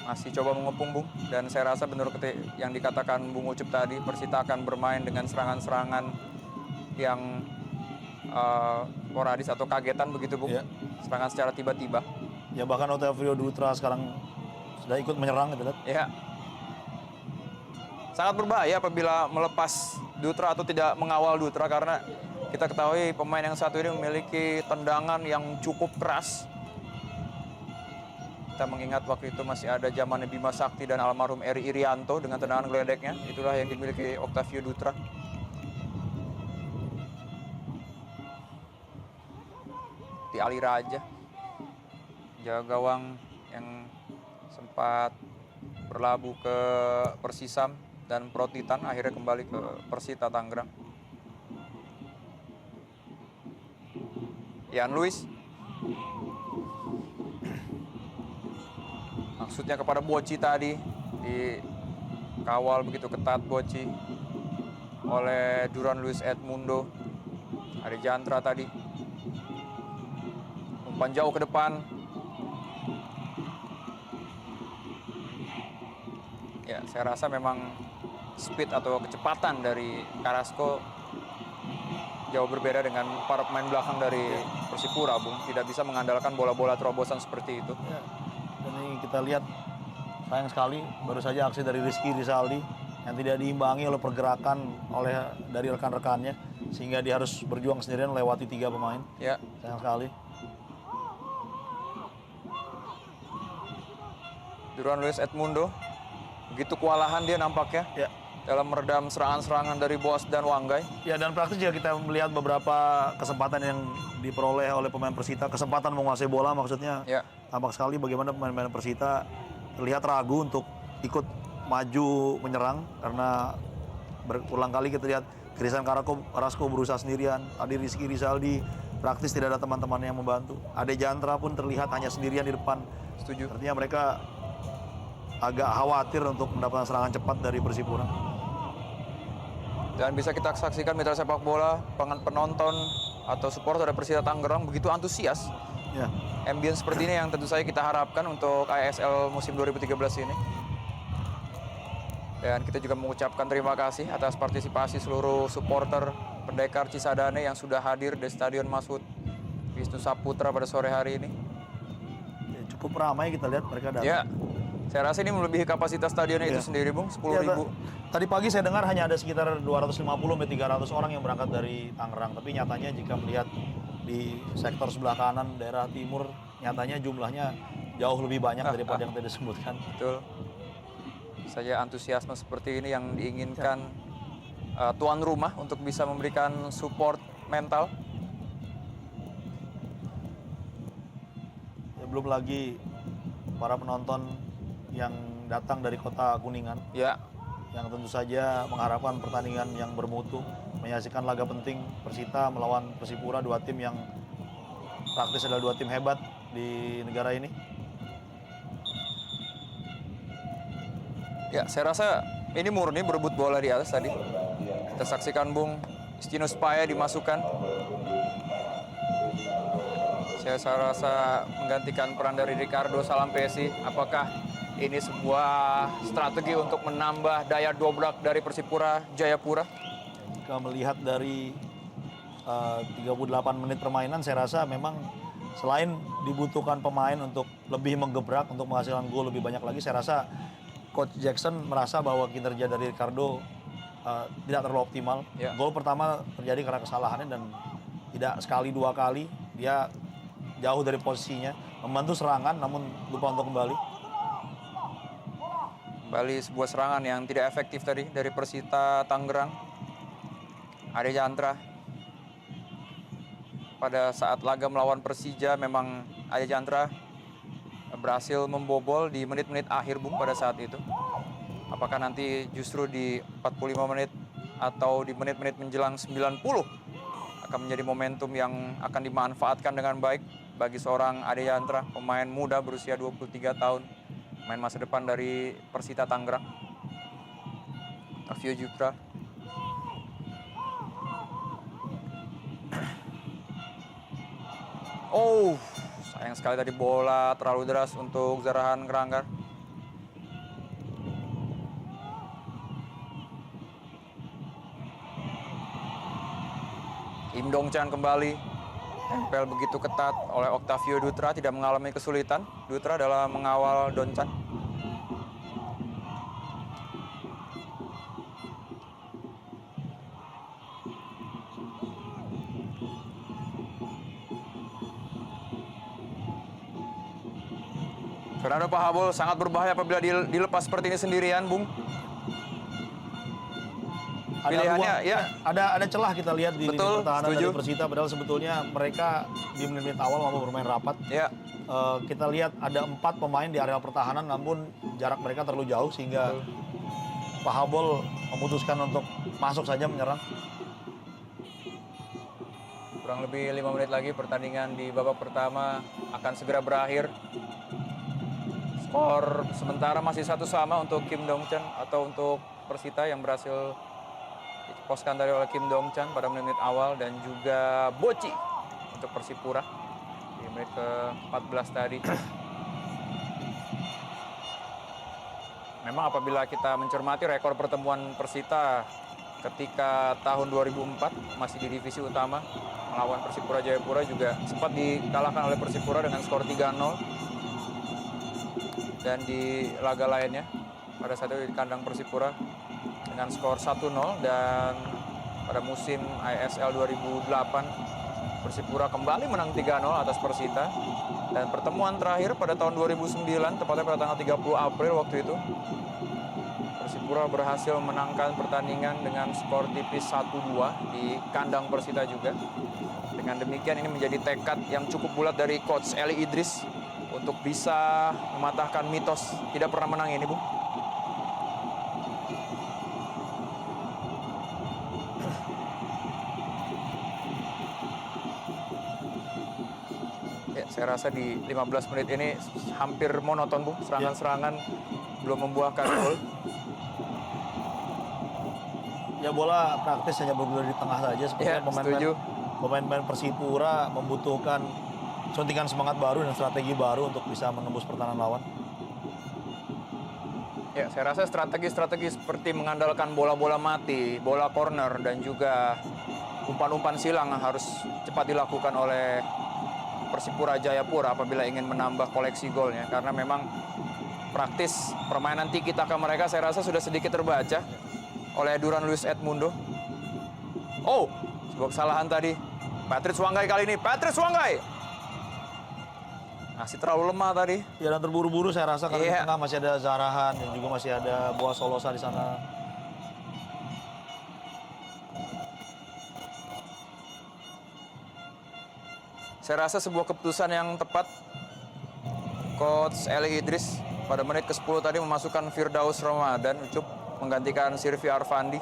Masih coba mengepung, Bung, dan saya rasa benar yang dikatakan Bung Ucup tadi, Persita akan bermain dengan serangan-serangan yang sporadis atau kagetan begitu, Bung. Iya. Serangan secara tiba-tiba. Ya bahkan Otavio Dutra sekarang sudah ikut menyerang gitu lihat. Ya. Sangat berbahaya apabila melepas Dutra atau tidak mengawal Dutra, karena kita ketahui pemain yang satu ini memiliki tendangan yang cukup keras. Kita mengingat waktu itu masih ada zamannya Bima Sakti dan almarhum Eri Irianto dengan tendangan geledeknya. Itulah yang dimiliki Octavio Dutra. Di Ali Raja, jaga gawang yang sempat berlabuh ke Persisam dan Protitan, akhirnya kembali ke Persita Tangerang. Yan Luis. Maksudnya kepada Boci tadi, dikawal begitu ketat Boci oleh Duran Luis Edmundo. Ada Jantra tadi. Umpan jauh ke depan. Ya, saya rasa memang speed atau kecepatan dari Carrasco jauh berbeda dengan para pemain belakang dari Persipura, Bung. Tidak bisa mengandalkan bola-bola terobosan seperti itu. Ya. Dan ini kita lihat sayang sekali baru saja aksi dari Rizky Rizaldi yang tidak diimbangi oleh pergerakan dari rekan-rekannya sehingga dia harus berjuang sendirian melewati 3 pemain. Ya. Sayang sekali. Duran Luis Edmundo begitu kewalahan dia nampaknya Ya. dalam meredam serangan-serangan dari Boas dan Wanggai. Ya, dan praktis juga kita melihat beberapa kesempatan yang diperoleh oleh pemain Persita, kesempatan menguasai bola maksudnya. Ya. Tampak sekali bagaimana pemain-pemain Persita terlihat ragu untuk ikut maju menyerang karena berulang kali kita lihat Christian Carrasco berusaha sendirian. Tadi Rizky Rizaldi praktis tidak ada teman-teman yang membantu. Ade Jantra pun terlihat hanya sendirian di depan. Setuju. Artinya mereka agak khawatir untuk mendapatkan serangan cepat dari Persipura. Dan bisa kita saksikan mitra sepak bola, penonton atau supporter dari Persita Tangerang begitu antusias. Ya. Ambience seperti ini yang tentu saja kita harapkan untuk ISL musim 2013 ini. Dan kita juga mengucapkan terima kasih atas partisipasi seluruh supporter Pendekar Cisadane yang sudah hadir di Stadion Mashud Wisnu Saputra pada sore hari ini. Ya, cukup ramai kita lihat mereka datang. Ya, saya rasa ini melebihi kapasitas stadionnya itu sendiri, Bung, 10.000. Tadi pagi saya dengar hanya ada sekitar 250-300 orang yang berangkat dari Tangerang. Tapi nyatanya jika melihat di sektor sebelah kanan daerah timur, nyatanya jumlahnya jauh lebih banyak daripada yang tadi disebutkan. Betul. Saja antusiasme seperti ini yang diinginkan tuan rumah untuk bisa memberikan support mental. Ya, belum lagi para penonton yang datang dari kota Kuningan. Ya. Yang tentu saja mengharapkan pertandingan yang bermutu, menyaksikan laga penting Persita melawan Persipura, 2 tim yang praktis adalah 2 tim hebat di negara ini. Ya, saya rasa ini murni berebut bola di atas tadi. Kita saksikan, Bung, Justinus Paya dimasukkan. Saya rasa menggantikan peran dari Ricardo Salampesi. Apakah ini sebuah strategi untuk menambah daya dobrak dari Persipura Jayapura? Jika melihat dari 38 menit permainan, saya rasa memang selain dibutuhkan pemain untuk lebih menggebrak, untuk menghasilkan gol lebih banyak lagi, saya rasa Coach Jackson merasa bahwa kinerja dari Ricardo tidak terlalu optimal. Ya. Gol pertama terjadi karena kesalahannya dan tidak sekali 2 kali dia jauh dari posisinya, membantu serangan namun lupa untuk kembali. Kembali sebuah serangan yang tidak efektif tadi dari Persita Tangerang. Ade Jantra. pada saat laga melawan Persija memang Arya Chandra berhasil membobol di menit-menit akhir, Bung, pada saat itu. Apakah nanti justru di 45 menit atau di menit-menit menjelang 90 akan menjadi momentum yang akan dimanfaatkan dengan baik bagi seorang Arya Chandra, pemain muda berusia 23 tahun, pemain masa depan dari Persita Tangerang. Octavio Jutra. Oh, sayang sekali tadi bola terlalu deras untuk Zarahan Ngeranggar. Kim Dongchan kembali. Tempel begitu ketat oleh Octavio Dutra, tidak mengalami kesulitan. Dutra dalam mengawal Dongchan. Fernando Pahabol sangat berbahaya apabila dilepas seperti ini sendirian, Bung. Pilihannya, ya. Ada celah kita lihat di lini Betul, pertahanan setuju. dari Persita, padahal sebetulnya mereka di menit-menit awal mampu bermain rapat. Ya, Kita lihat ada 4 pemain di area pertahanan, namun jarak mereka terlalu jauh sehingga Pahabol memutuskan untuk masuk saja menyerang. kurang lebih 5 menit lagi pertandingan di babak pertama akan segera berakhir. Skor sementara masih 1-1 untuk Kim Dongchan atau untuk Persita yang berhasil diposkan dari oleh Kim Dongchan pada menit awal, dan juga Boci untuk Persipura di menit ke-14 tadi. Memang apabila kita mencermati rekor pertemuan Persita ketika tahun 2004 masih di divisi utama melawan Persipura Jayapura juga sempat dikalahkan oleh Persipura dengan skor 3-0. Dan di laga lainnya pada saat itu di kandang Persipura dengan skor 1-0, dan pada musim ISL 2008 Persipura kembali menang 3-0 atas Persita. Dan pertemuan terakhir pada tahun 2009, tepatnya pada tanggal 30 April waktu itu, Persipura berhasil menangkan pertandingan dengan skor tipis 1-2 di kandang Persita juga. Dengan demikian ini menjadi tekad yang cukup bulat dari Coach Eli Idris untuk bisa mematahkan mitos tidak pernah menang ini, Bung. Ya, saya rasa di 15 menit ini hampir monoton, Bung. Serangan-serangan belum membuahkan gol. Ya, bola praktis hanya bergulir di tengah saja. Sepertinya setuju. pemain-pemain Persipura membutuhkan suntikan semangat baru dan strategi baru untuk bisa menembus pertahanan lawan. Ya, saya rasa strategi-strategi seperti mengandalkan bola-bola mati, bola corner, dan juga umpan-umpan silang harus cepat dilakukan oleh Persipura Jayapura apabila ingin menambah koleksi golnya. Karena memang praktis permainan tiki-taka mereka saya rasa sudah sedikit terbaca oleh Duran Luis Edmundo. Oh, sebuah kesalahan tadi. Patrice Wanggai kali ini. Patrice Wanggai masih terlalu lemah tadi. Ya, dan terburu-buru saya rasa karena di Iya. tengah masih ada Zarahan dan juga masih ada Boa Solosa di sana. Saya rasa sebuah keputusan yang tepat Coach Eli Idris pada menit ke-10 tadi memasukkan Firdaus Ramadan Ucup menggantikan Sirvi Arfandi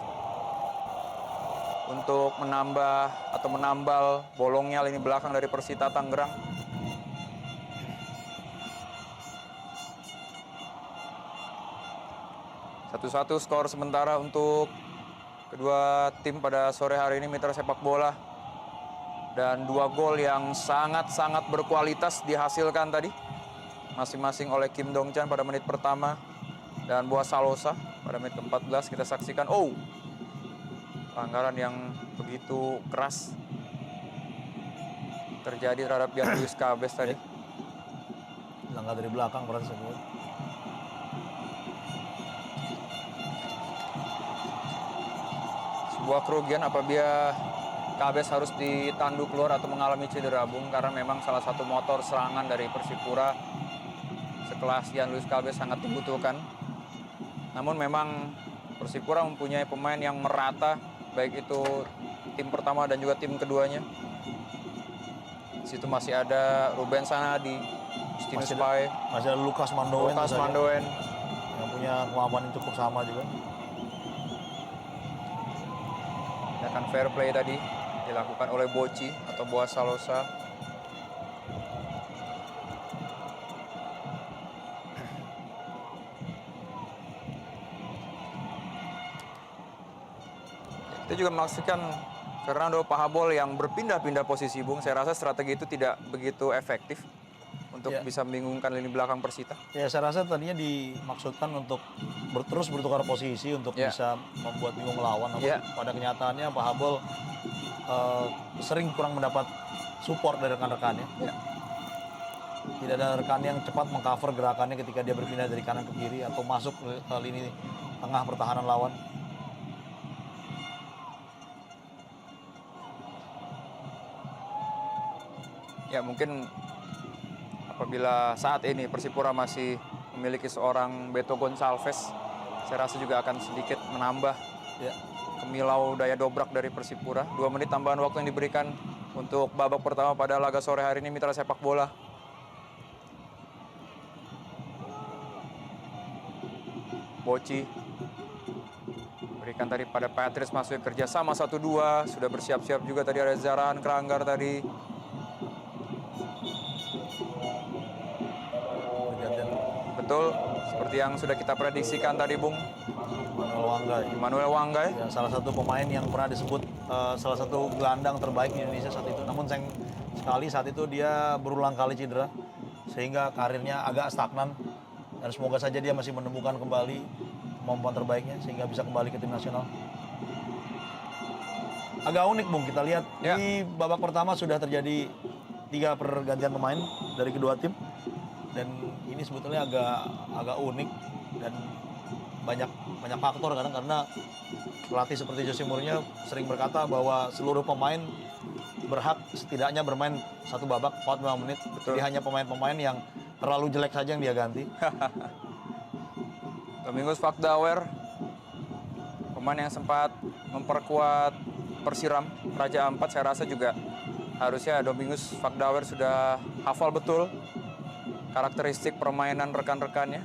untuk menambah atau menambal bolongnya lini belakang dari Persita Tangerang. Satu-satu skor sementara untuk kedua tim pada sore hari ini, mitra sepak bola. Dan 2 gol yang sangat-sangat berkualitas dihasilkan tadi. Masing-masing oleh Kim Dongchan pada menit pertama dan Boa Salosa pada menit ke-14. Kita saksikan, pelanggaran yang begitu keras terjadi terhadap Jan Luis Cabes tadi. Langkah dari belakang peran tersebut. Sebuah kerugian apabila Cabes harus ditandu keluar atau mengalami cedera, Bung, karena memang salah satu motor serangan dari Persipura sekelas Jan Luis Cabes sangat dibutuhkan. Namun memang Persipura mempunyai pemain yang merata, baik itu tim pertama dan juga tim keduanya. Di situ masih ada Ruben Sanadi, Justinus Pae, Masih ada Lukas Mandoen. Lukas saja, Mandoen. yang punya kemampuan yang cukup sama juga. Tindakan fair play tadi dilakukan oleh Boci atau Boas Salosa. Kita juga menyaksikan Fernando Pahabol yang berpindah-pindah posisi, Bung. Saya rasa strategi itu tidak begitu efektif untuk bisa membingungkan lini belakang Persita. Ya, saya rasa tadinya dimaksudkan untuk terus bertukar posisi untuk bisa membuat bingung lawan. Namun pada kenyataannya Pahabol sering kurang mendapat support dari rekan-rekannya. Tidak ada rekan yang cepat mengcover gerakannya ketika dia berpindah dari kanan ke kiri atau masuk ke lini tengah pertahanan lawan. Ya, mungkin apabila saat ini Persipura masih memiliki seorang Beto Gonçalves, saya rasa juga akan sedikit menambah kemilau daya dobrak dari Persipura. 2 menit tambahan waktu yang diberikan untuk babak pertama pada laga sore hari ini, Mitra Sepak Bola. Boci berikan tadi pada Patrice, masuk kerja sama 1-2, sudah bersiap-siap juga tadi ada Zaran Kranggar tadi. Betul, seperti yang sudah kita prediksikan tadi, Bung. Immanuel Wanggai. Ya, salah satu pemain yang pernah disebut salah satu gelandang terbaik di Indonesia saat itu. Namun sayang sekali saat itu dia berulang kali cedera, sehingga karirnya agak stagnan. Dan semoga saja dia masih menemukan kembali kemampuan terbaiknya sehingga bisa kembali ke tim nasional. Agak unik, Bung, kita lihat di babak pertama sudah terjadi 3 pergantian pemain dari kedua tim. Dan ini sebetulnya agak unik dan banyak faktor kadang, karena pelatih seperti Jose Mourinho sering berkata bahwa seluruh pemain berhak setidaknya bermain 1 babak 45 menit. Jadi hanya pemain-pemain yang terlalu jelek saja yang dia ganti. Domingos Fakdawer, pemain yang sempat memperkuat Persiram Raja Ampat, saya rasa juga harusnya Domingos Fakdawer sudah hafal betul karakteristik permainan rekan-rekannya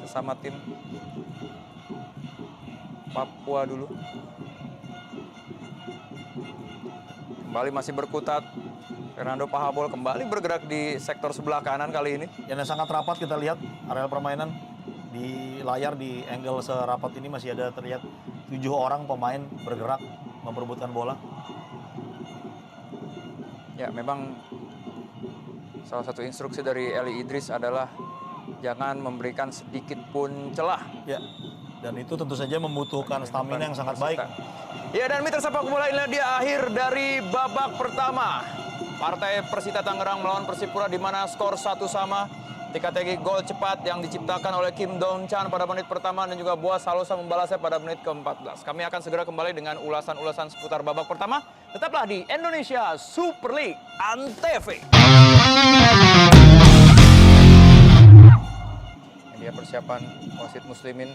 sesama tim Papua dulu. Kembali masih berkutat, Fernando Pahabol kembali bergerak di sektor sebelah kanan kali ini. Yang sangat rapat kita lihat areal permainan di layar, di angle serapat ini masih ada terlihat 7 orang pemain bergerak memperebutkan bola. Ya, memang salah satu instruksi dari Eli Idris adalah jangan memberikan sedikit pun celah. Ya, dan itu tentu saja membutuhkan stamina yang sangat baik. Ya, dan Mitra Sepak Bola, inilah dia akhir dari babak pertama. Partai Persita Tangerang melawan Persipura di mana skor 1-1. Teka-teki gol cepat yang diciptakan oleh Kim Dong Chan pada menit pertama dan juga Boas Salosa membalasnya pada menit ke-14. Kami akan segera kembali dengan ulasan-ulasan seputar babak pertama. Tetaplah di Indonesia Super League Antv. Ini dia persiapan wasit muslimin.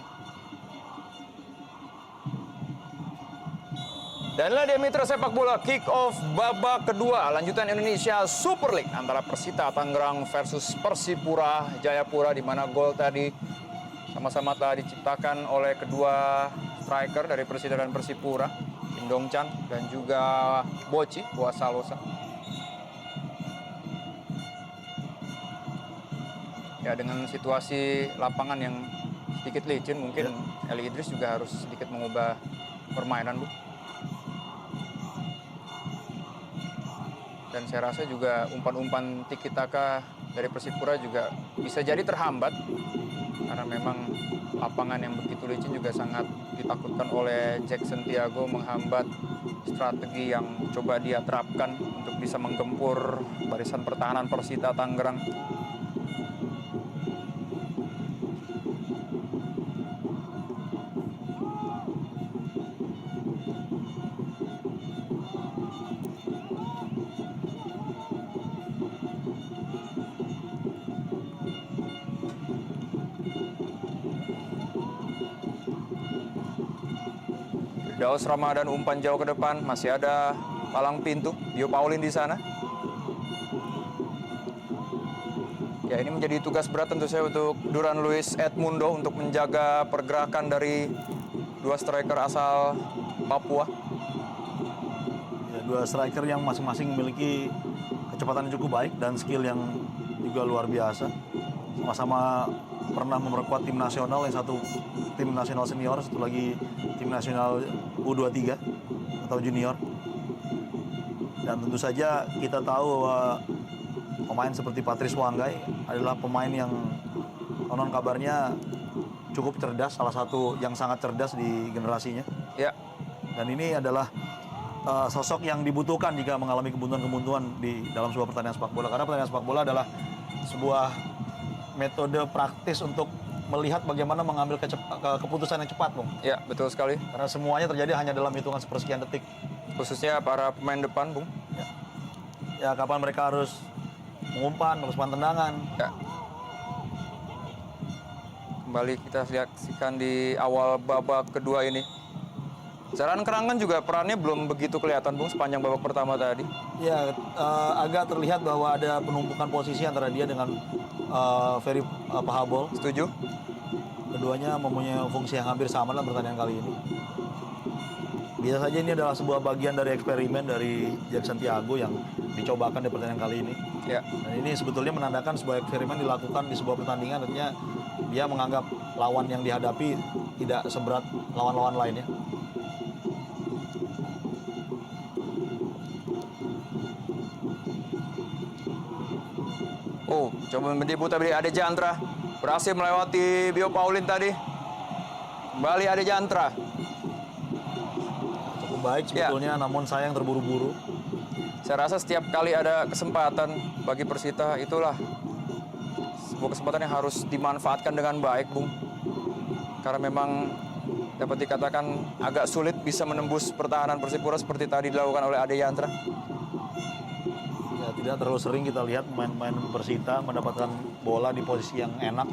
Dan inilah dia Mitra Sepak Bola, kick off babak kedua lanjutan Indonesia Super League antara Persita Tangerang versus Persipura Jayapura, di mana gol tadi sama-sama telah diciptakan oleh kedua striker dari Persita dan Persipura, Kim Dong Chan dan juga Boci Boas Salosa. Ya, dengan situasi lapangan yang sedikit licin, mungkin Eli Idris juga harus sedikit mengubah permainan, Bu. Dan saya rasa juga umpan-umpan tiki taka dari Persipura juga bisa jadi terhambat karena memang lapangan yang begitu licin juga sangat ditakutkan oleh Jackson Tiago, menghambat strategi yang coba dia terapkan untuk bisa menggempur barisan pertahanan Persita Tangerang. Daus Ramadan umpan jauh ke depan, masih ada palang pintu, Dio Paulin di sana. Ya, ini menjadi tugas berat tentu saja untuk Duran Luis Edmundo untuk menjaga pergerakan dari dua striker asal Papua. Ya, dua striker yang masing-masing memiliki kecepatan yang cukup baik dan skill yang juga luar biasa. Sama-sama pernah memperkuat tim nasional, yang satu tim nasional senior, satu lagi tim nasional U23 atau junior. Dan tentu saja kita tahu bahwa pemain seperti Patrice Wanggai adalah pemain yang konon kabarnya cukup cerdas, salah satu yang sangat cerdas di generasinya. Ya, Dan ini adalah sosok yang dibutuhkan jika mengalami kebuntuan-kebuntuan di dalam sebuah pertandingan sepak bola. Karena pertandingan sepak bola adalah sebuah metode praktis untuk melihat bagaimana mengambil keputusan yang cepat, Bung. ya betul sekali. Karena semuanya terjadi hanya dalam hitungan sepersekian detik. Khususnya para pemain depan, Bung. Ya, kapan mereka harus mengumpan, melakukan tendangan. Ya. Kembali kita saksikan di awal babak kedua ini. Jaran Kerangan juga perannya belum begitu kelihatan, Bung, sepanjang babak pertama tadi. Ya, agak terlihat bahwa ada penumpukan posisi antara dia dengan Ferry Pahabol. Setuju? Keduanya mempunyai fungsi yang hampir sama dalam pertandingan kali ini. Bisa saja ini adalah sebuah bagian dari eksperimen dari Jackson Tiago yang dicobakan di pertandingan kali ini. Ya. Dan ini sebetulnya menandakan sebuah eksperimen dilakukan di sebuah pertandingan, artinya dia menganggap lawan yang dihadapi tidak seberat lawan-lawan lainnya. Oh, coba menipu tadi Ade Jantra. Berhasil melewati Bio Paulin tadi. Kembali Ade Jantra. Cukup baik sebetulnya, namun sayang terburu-buru. Saya rasa setiap kali ada kesempatan bagi Persita, itulah sebuah kesempatan yang harus dimanfaatkan dengan baik, Bung. Karena memang dapat dikatakan agak sulit bisa menembus pertahanan Persipura seperti tadi dilakukan oleh Ade Jantra. Ya, tidak terlalu sering kita lihat pemain-pemain Persita mendapatkan bola di posisi yang enak.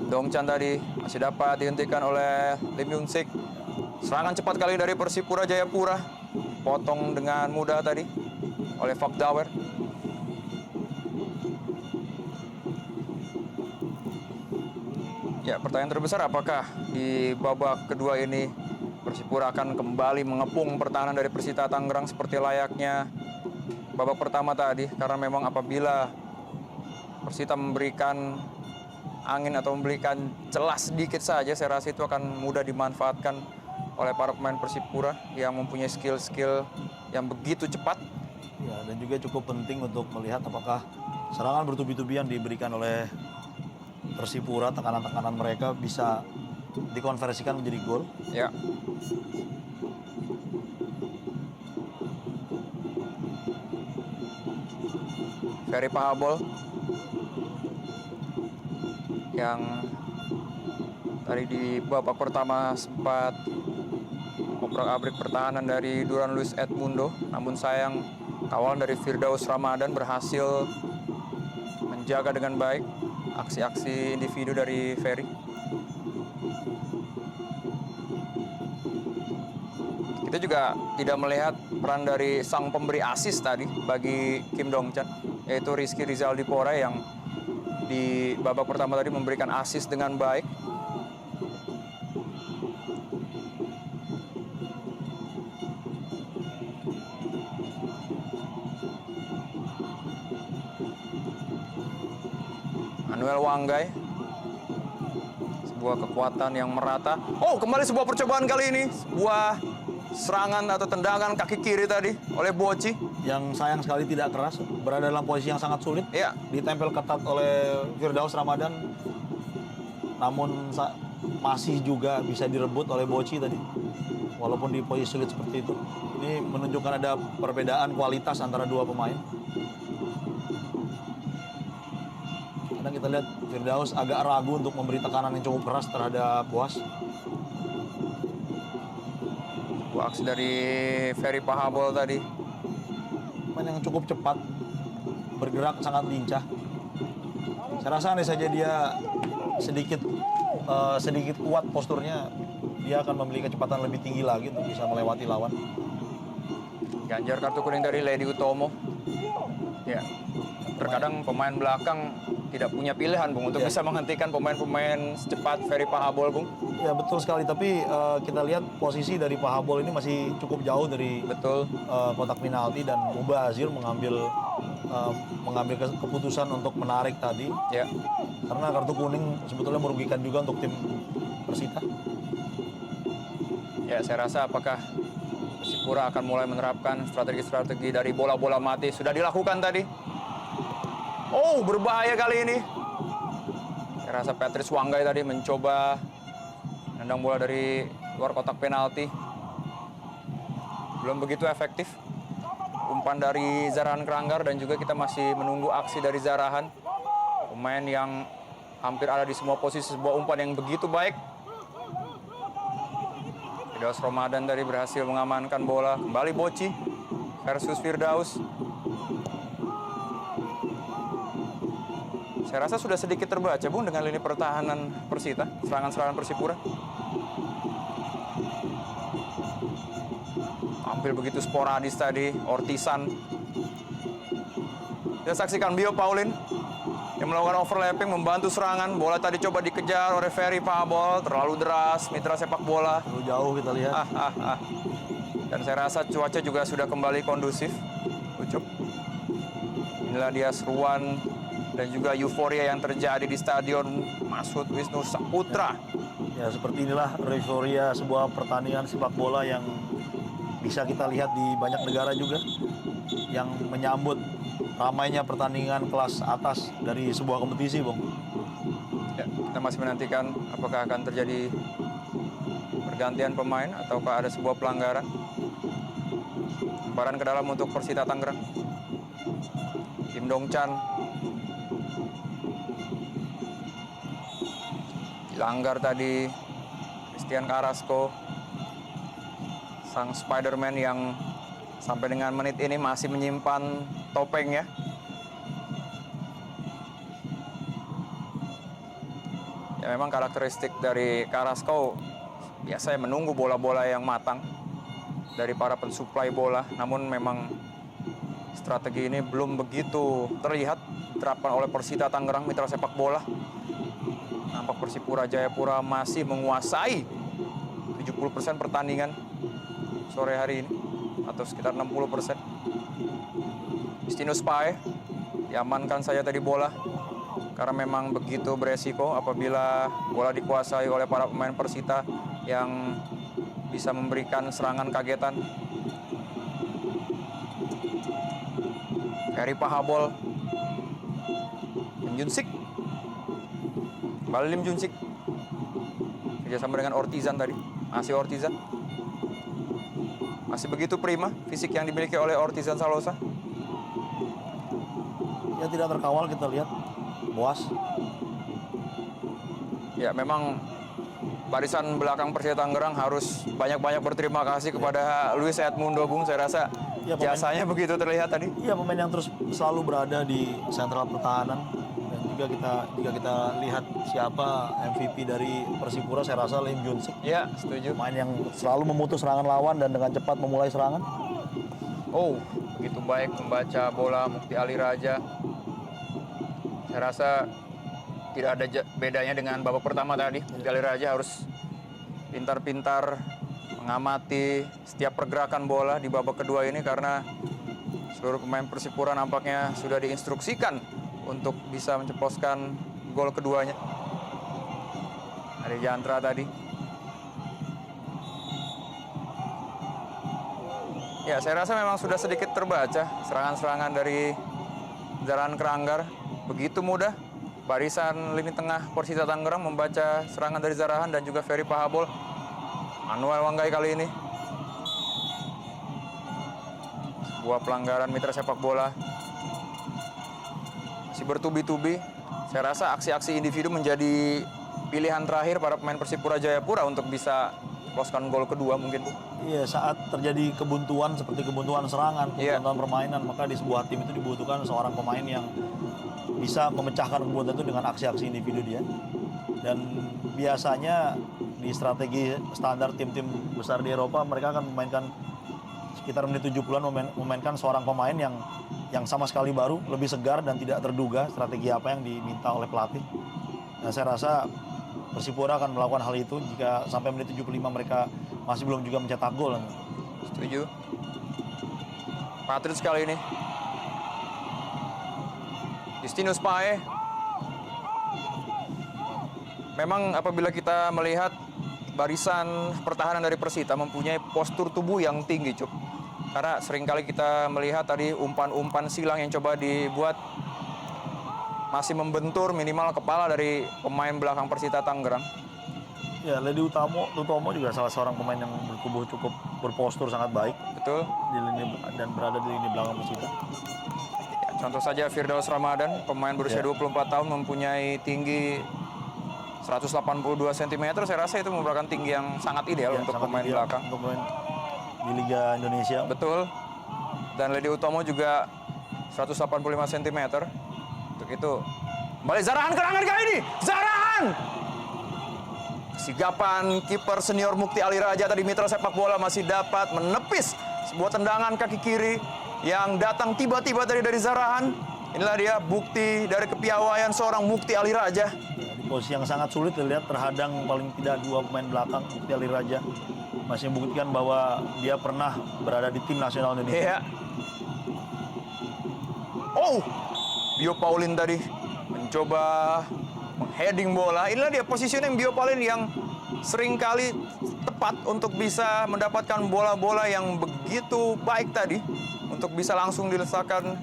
Dongchan tadi masih dapat dihentikan oleh Lim Yun Sik. Serangan cepat kali dari Persipura Jayapura. Potong dengan mudah tadi oleh Fak Dawer. Ya, pertanyaan terbesar apakah di babak kedua ini Persipura akan kembali mengepung pertahanan dari Persita Tangerang seperti layaknya babak pertama tadi. Karena memang apabila Persita memberikan angin atau memberikan celah sedikit saja, saya rasa itu akan mudah dimanfaatkan oleh para pemain Persipura yang mempunyai skill-skill yang begitu cepat. Ya, dan juga cukup penting untuk melihat apakah serangan bertubi-tubi yang diberikan oleh Persipura, tekanan-tekanan mereka bisa dikonversikan menjadi gol. Ya. Ferry Pahabol yang tadi di babak pertama sempat obrak-abrik pertahanan dari Duran Luis Edmundo, namun sayang kawalan dari Firdaus Ramadan berhasil menjaga dengan baik aksi-aksi individu dari Ferry. Kita juga tidak melihat peran dari sang pemberi asis tadi bagi Kim Dongchan, yaitu Rizky Rizal Dipora yang di babak pertama tadi memberikan asis dengan baik. Manuel Wanggai, sebuah kekuatan yang merata. Oh, kembali sebuah percobaan kali ini, sebuah serangan atau tendangan kaki kiri tadi oleh Boci. Yang sayang sekali tidak keras, berada dalam posisi yang sangat sulit. Ya. Ditempel ketat oleh Firdaus Ramadan, namun masih juga bisa direbut oleh Boci tadi. Walaupun di posisi sulit seperti itu. Ini menunjukkan ada perbedaan kualitas antara dua pemain. Kadang kita lihat Firdaus agak ragu untuk memberi tekanan yang cukup keras terhadap Boas. Aksi dari Ferry Pahabol tadi. Pemain yang cukup cepat, bergerak sangat lincah. Saya rasa andai saja dia sedikit kuat posturnya, dia akan memiliki kecepatan lebih tinggi lagi untuk bisa melewati lawan. Ganjar kartu kuning dari Lady Utomo. Ya, terkadang pemain belakang tidak punya pilihan, Bung, untuk bisa menghentikan pemain-pemain secepat Ferry Pahabol, Bung. Ya betul sekali, tapi kita lihat posisi dari Pahabol ini masih cukup jauh dari Betul. kotak penalti dan Mubazir mengambil keputusan untuk menarik tadi. Ya. Karena kartu kuning sebetulnya merugikan juga untuk tim Persita. Ya, saya rasa apakah Persipura akan mulai menerapkan strategi-strategi dari bola-bola mati. Sudah dilakukan tadi. Oh, berbahaya kali ini. Saya rasa Patrice Wanggai tadi mencoba nendang bola dari luar kotak penalti. Belum begitu efektif. Umpan dari Zarahan Kranggar dan juga kita masih menunggu aksi dari Zarahan. Pemain yang hampir ada di semua posisi, sebuah umpan yang begitu baik. Firdaus Ramadan tadi berhasil mengamankan bola. Kembali Boci versus Firdaus. Saya rasa sudah sedikit terbaca, Bung, dengan lini pertahanan Persita, serangan-serangan Persipura. Tampil begitu sporadis tadi, Ortisan. Kita saksikan Bio Paulin yang melakukan overlapping, membantu serangan. Bola tadi coba dikejar oleh Ferry Pahabol, terlalu deras, mitra sepak bola. Terlalu jauh kita lihat. Dan saya rasa cuaca juga sudah kembali kondusif. Ucup. Inilah dia seruan dan juga euforia yang terjadi di Stadion Mashud Wisnu Saputra. Ya seperti inilah euforia sebuah pertandingan sepak bola yang bisa kita lihat di banyak negara juga, yang menyambut ramainya pertandingan kelas atas dari sebuah kompetisi, Bung. Ya, kita masih menantikan apakah akan terjadi pergantian pemain ataukah ada sebuah pelanggaran. Lemparan ke dalam untuk Persita Tangerang. Kim Dong Chan. Dilanggar tadi Christian Carrasco. Sang Spider-Man yang sampai dengan menit ini masih menyimpan topengnya. Ya, memang karakteristik dari Carrasco biasanya menunggu bola-bola yang matang dari para pensuplai bola. Namun memang strategi ini belum begitu terlihat diterapkan oleh Persita Tangerang, mitra sepak bola. Nampak Persipura Jayapura masih menguasai 70% pertandingan sore hari ini, atau sekitar 60%. Justinus Pae diamankan saja tadi bola karena memang begitu beresiko apabila bola dikuasai oleh para pemain Persita yang bisa memberikan serangan kagetan. Ferry Pahabol, Lim Junsik, kembali Lim Junsik, kerjasama dengan Ortizan tadi, masih Ortizan. Masih begitu prima fisik yang dimiliki oleh Ortizan Salosa. Ya tidak terkawal kita lihat, Boas. Ya memang barisan belakang Persita Tangerang harus banyak-banyak berterima kasih kepada Luis Edmundo, Bung. Saya rasa ya, jasanya begitu terlihat tadi. Iya, pemain yang terus selalu berada di sentral pertahanan. Dan juga jika kita lihat siapa MVP dari Persipura, saya rasa Lim Junsik. Ya, setuju. Pemain yang selalu memutus serangan lawan dan dengan cepat memulai serangan. Oh, begitu baik membaca bola Mukti Ali Raja. Saya rasa tidak ada bedanya dengan babak pertama tadi. Mukti Ali Raja harus pintar-pintar mengamati setiap pergerakan bola di babak kedua ini karena seluruh pemain Persipura nampaknya sudah diinstruksikan untuk bisa menceploskan gol keduanya. Dari Jantra tadi. Ya, saya rasa memang sudah sedikit terbaca serangan-serangan dari Zarahan Kranggar. Begitu mudah barisan lini tengah Persita Tangerang membaca serangan dari Zarahan dan juga Ferry Pahabol. Manuel Wanggai kali ini. Sebuah pelanggaran mitra sepak bola. Masih bertubi-tubi. Saya rasa aksi-aksi individu menjadi pilihan terakhir para pemain Persipura Jayapura untuk bisa meloloskan gol kedua mungkin, Bu. Iya, saat terjadi kebuntuan seperti kebuntuan serangan, kebuntuan permainan, maka di sebuah tim itu dibutuhkan seorang pemain yang bisa memecahkan kebuntuan itu dengan aksi-aksi individu dia. Dan biasanya di strategi standar tim-tim besar di Eropa, mereka akan memainkan sekitar menit 70-an memainkan seorang pemain yang sama sekali baru, lebih segar dan tidak terduga strategi apa yang diminta oleh pelatih. Nah, saya rasa Persipura akan melakukan hal itu jika sampai menit 75 mereka masih belum juga mencetak gol. Setuju. Patrick kali ini. Justinus Pae. Memang apabila kita melihat barisan pertahanan dari Persita mempunyai postur tubuh yang tinggi, Cuk. Karena seringkali kita melihat tadi umpan-umpan silang yang coba dibuat masih membentur minimal kepala dari pemain belakang Persita Tangerang. Ya, Ledi Utomo juga salah seorang pemain yang bertubuh cukup berpostur sangat baik. Betul. Di lini dan berada di lini belakang Persita. Ya, contoh saja Firdaus Ramadan, pemain berusia 24 tahun mempunyai tinggi 182 cm. Saya rasa itu merupakan tinggi yang sangat ideal untuk sangat pemain ideal belakang. untuk pemain di Liga Indonesia. Betul. Dan Ledi Utomo juga 185 cm. Untuk itu, kembali Zarahan Kerangan kali ini. Zarahan! Sigapan kiper senior Mukti Aliraja tadi, mitra sepak bola, masih dapat menepis sebuah tendangan kaki kiri yang datang tiba-tiba dari Zarahan. Inilah dia bukti dari kepiawaian seorang Mukti Aliraja. Di posisi yang sangat sulit dilihat, terhadang paling tidak 2 pemain belakang. Mukti Aliraja masih membuktikan bahwa dia pernah berada di tim nasional Indonesia. Iya. Oh, Bio Paulin tadi mencoba mengheading bola. Inilah dia positioning Bio Paulin yang seringkali tepat untuk bisa mendapatkan bola-bola yang begitu baik tadi untuk bisa langsung diletakkan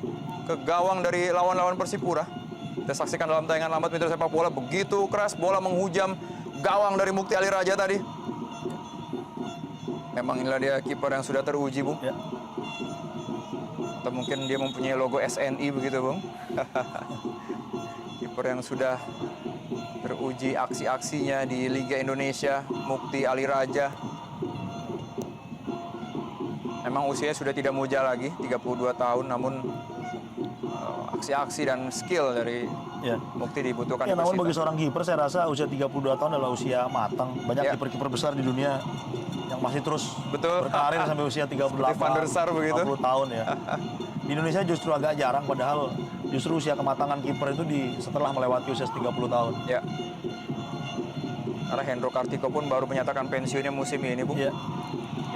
ke gawang dari lawan-lawan Persipura. Kita saksikan dalam tayangan lambat mitra sepak bola, begitu keras bola menghujam gawang dari Mukti Aliraja tadi. Memang inilah dia kiper yang sudah teruji, Bung. Ya. Atau mungkin dia mempunyai logo SNI begitu, Bung. Kiper yang sudah teruji aksi-aksinya di Liga Indonesia, Mukti Aliraja. Memang usianya sudah tidak muda lagi, 32 tahun, namun aksi-aksi dan skill dari Mukti dibutuhkan. Ya, namun bagi seorang kiper saya rasa usia 32 tahun adalah usia matang. Banyak kiper-kiper besar di dunia yang masih terus berkarir sampai usia 38, Van der Sar begitu. 40 tahun ya. Di Indonesia justru agak jarang, padahal justru usia kematangan kiper itu setelah melewati usia 30 tahun. Ya. Karena Hendro Kartiko pun baru menyatakan pensiunnya musim ini, Bung. Ya.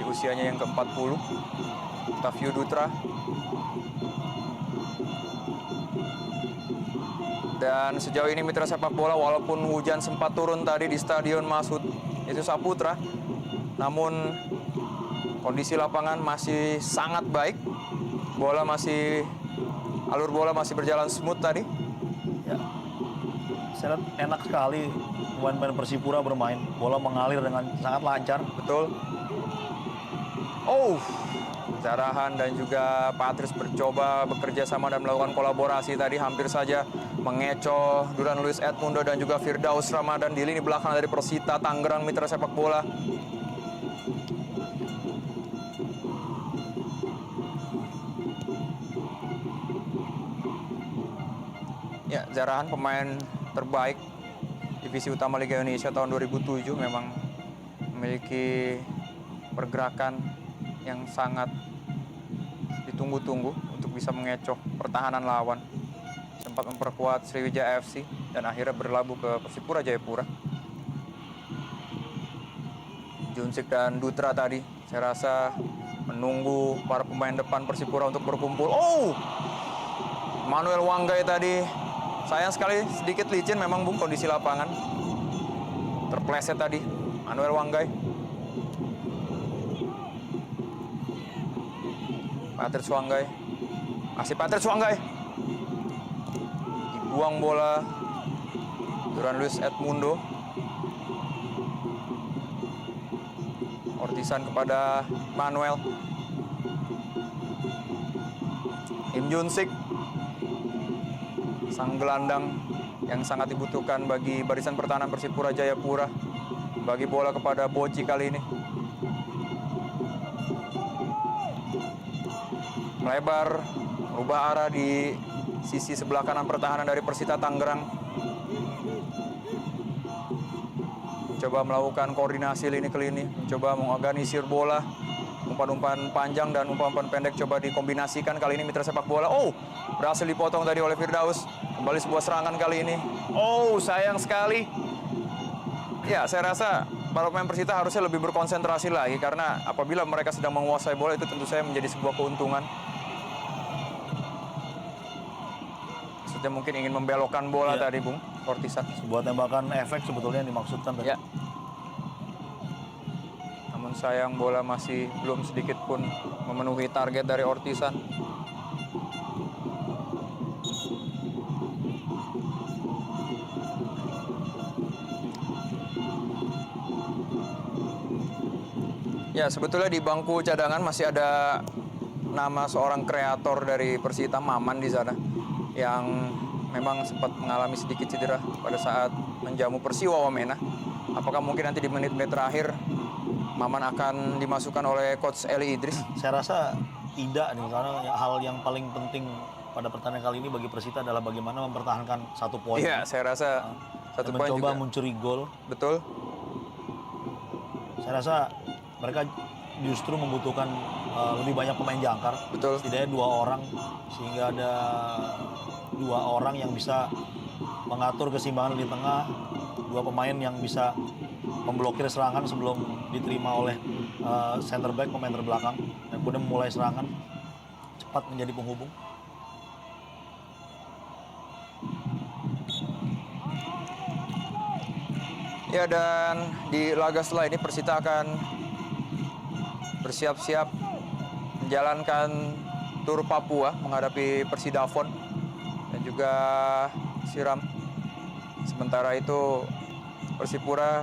Di usianya yang ke-40. Octavio Dutra. Dan sejauh ini mitra sepak bola, walaupun hujan sempat turun tadi di Stadion Mashud itu Saputra, namun kondisi lapangan masih sangat baik. Alur bola masih berjalan smooth tadi. Ya. Saya lihat enak sekali pemain-pemain Persipura bermain. Bola mengalir dengan sangat lancar. Betul. Oh, Zarahan dan juga Patrice bercoba bekerja sama dan melakukan kolaborasi tadi, hampir saja mengecoh Duran Luis Edmundo dan juga Firdaus Ramadan di lini belakang dari Persita Tangerang mitra sepak bola. Ya, Zarahan pemain terbaik divisi utama Liga Indonesia tahun 2007, memang memiliki pergerakan yang sangat ditunggu-tunggu untuk bisa mengecoh pertahanan lawan. Sempat memperkuat Sriwijaya FC dan akhirnya berlabuh ke Persipura Jayapura. Junsik dan Dutra tadi, saya rasa menunggu para pemain depan Persipura untuk berkumpul. Oh, Manuel Wanggai tadi, sayang sekali sedikit licin memang, Bung, kondisi lapangan. Terpleset tadi Manuel Wanggai. Patrice Wanggai. Masih Patrice Wanggai. Dibuang bola Duran Luis Edmundo. Ortisan kepada Manuel. Im Junsik, sang gelandang yang sangat dibutuhkan bagi barisan pertahanan Persipura Jayapura. Bagi bola kepada Boci kali ini. Melebar, merubah arah di sisi sebelah kanan pertahanan dari Persita Tangerang. Coba melakukan koordinasi lini ke lini, mencoba mengorganisir bola. Umpan-umpan panjang dan umpan-umpan pendek coba dikombinasikan kali ini mitra sepak bola. Oh, berhasil dipotong tadi oleh Firdaus. Kembali sebuah serangan kali ini. Oh, sayang sekali. Ya, saya rasa para pemain Persita harusnya lebih berkonsentrasi lagi karena apabila mereka sedang menguasai bola itu tentu saja menjadi sebuah keuntungan. Maksudnya mungkin ingin membelokkan bola tadi, Bung Ortisan. Sebuah tembakan efek sebetulnya yang dimaksudkan tadi. Ya. Namun sayang bola masih belum sedikit pun memenuhi target dari Ortisan. Ya, sebetulnya di bangku cadangan masih ada nama seorang kreator dari Persita, Maman di sana, yang memang sempat mengalami sedikit cedera pada saat menjamu Persiwa Wamena. Apakah mungkin nanti di menit-menit terakhir Maman akan dimasukkan oleh Coach Eli Idris? Saya rasa tidak nih, karena hal yang paling penting pada pertandingan kali ini bagi Persita adalah bagaimana mempertahankan 1 poin. Iya, saya rasa 1 poin mencoba juga. mencuri gol. Betul. Saya rasa mereka justru membutuhkan lebih banyak pemain jangkar. Betul. Setidaknya 2 orang, sehingga ada 2 orang yang bisa mengatur keseimbangan di tengah, 2 pemain yang bisa memblokir serangan sebelum diterima oleh center back, pemain terbelakang, dan kemudian memulai serangan cepat menjadi penghubung. Ya, dan di laga setelah ini Persita akan bersiap-siap menjalankan tur Papua menghadapi Persidafon dan juga Siram. Sementara itu Persipura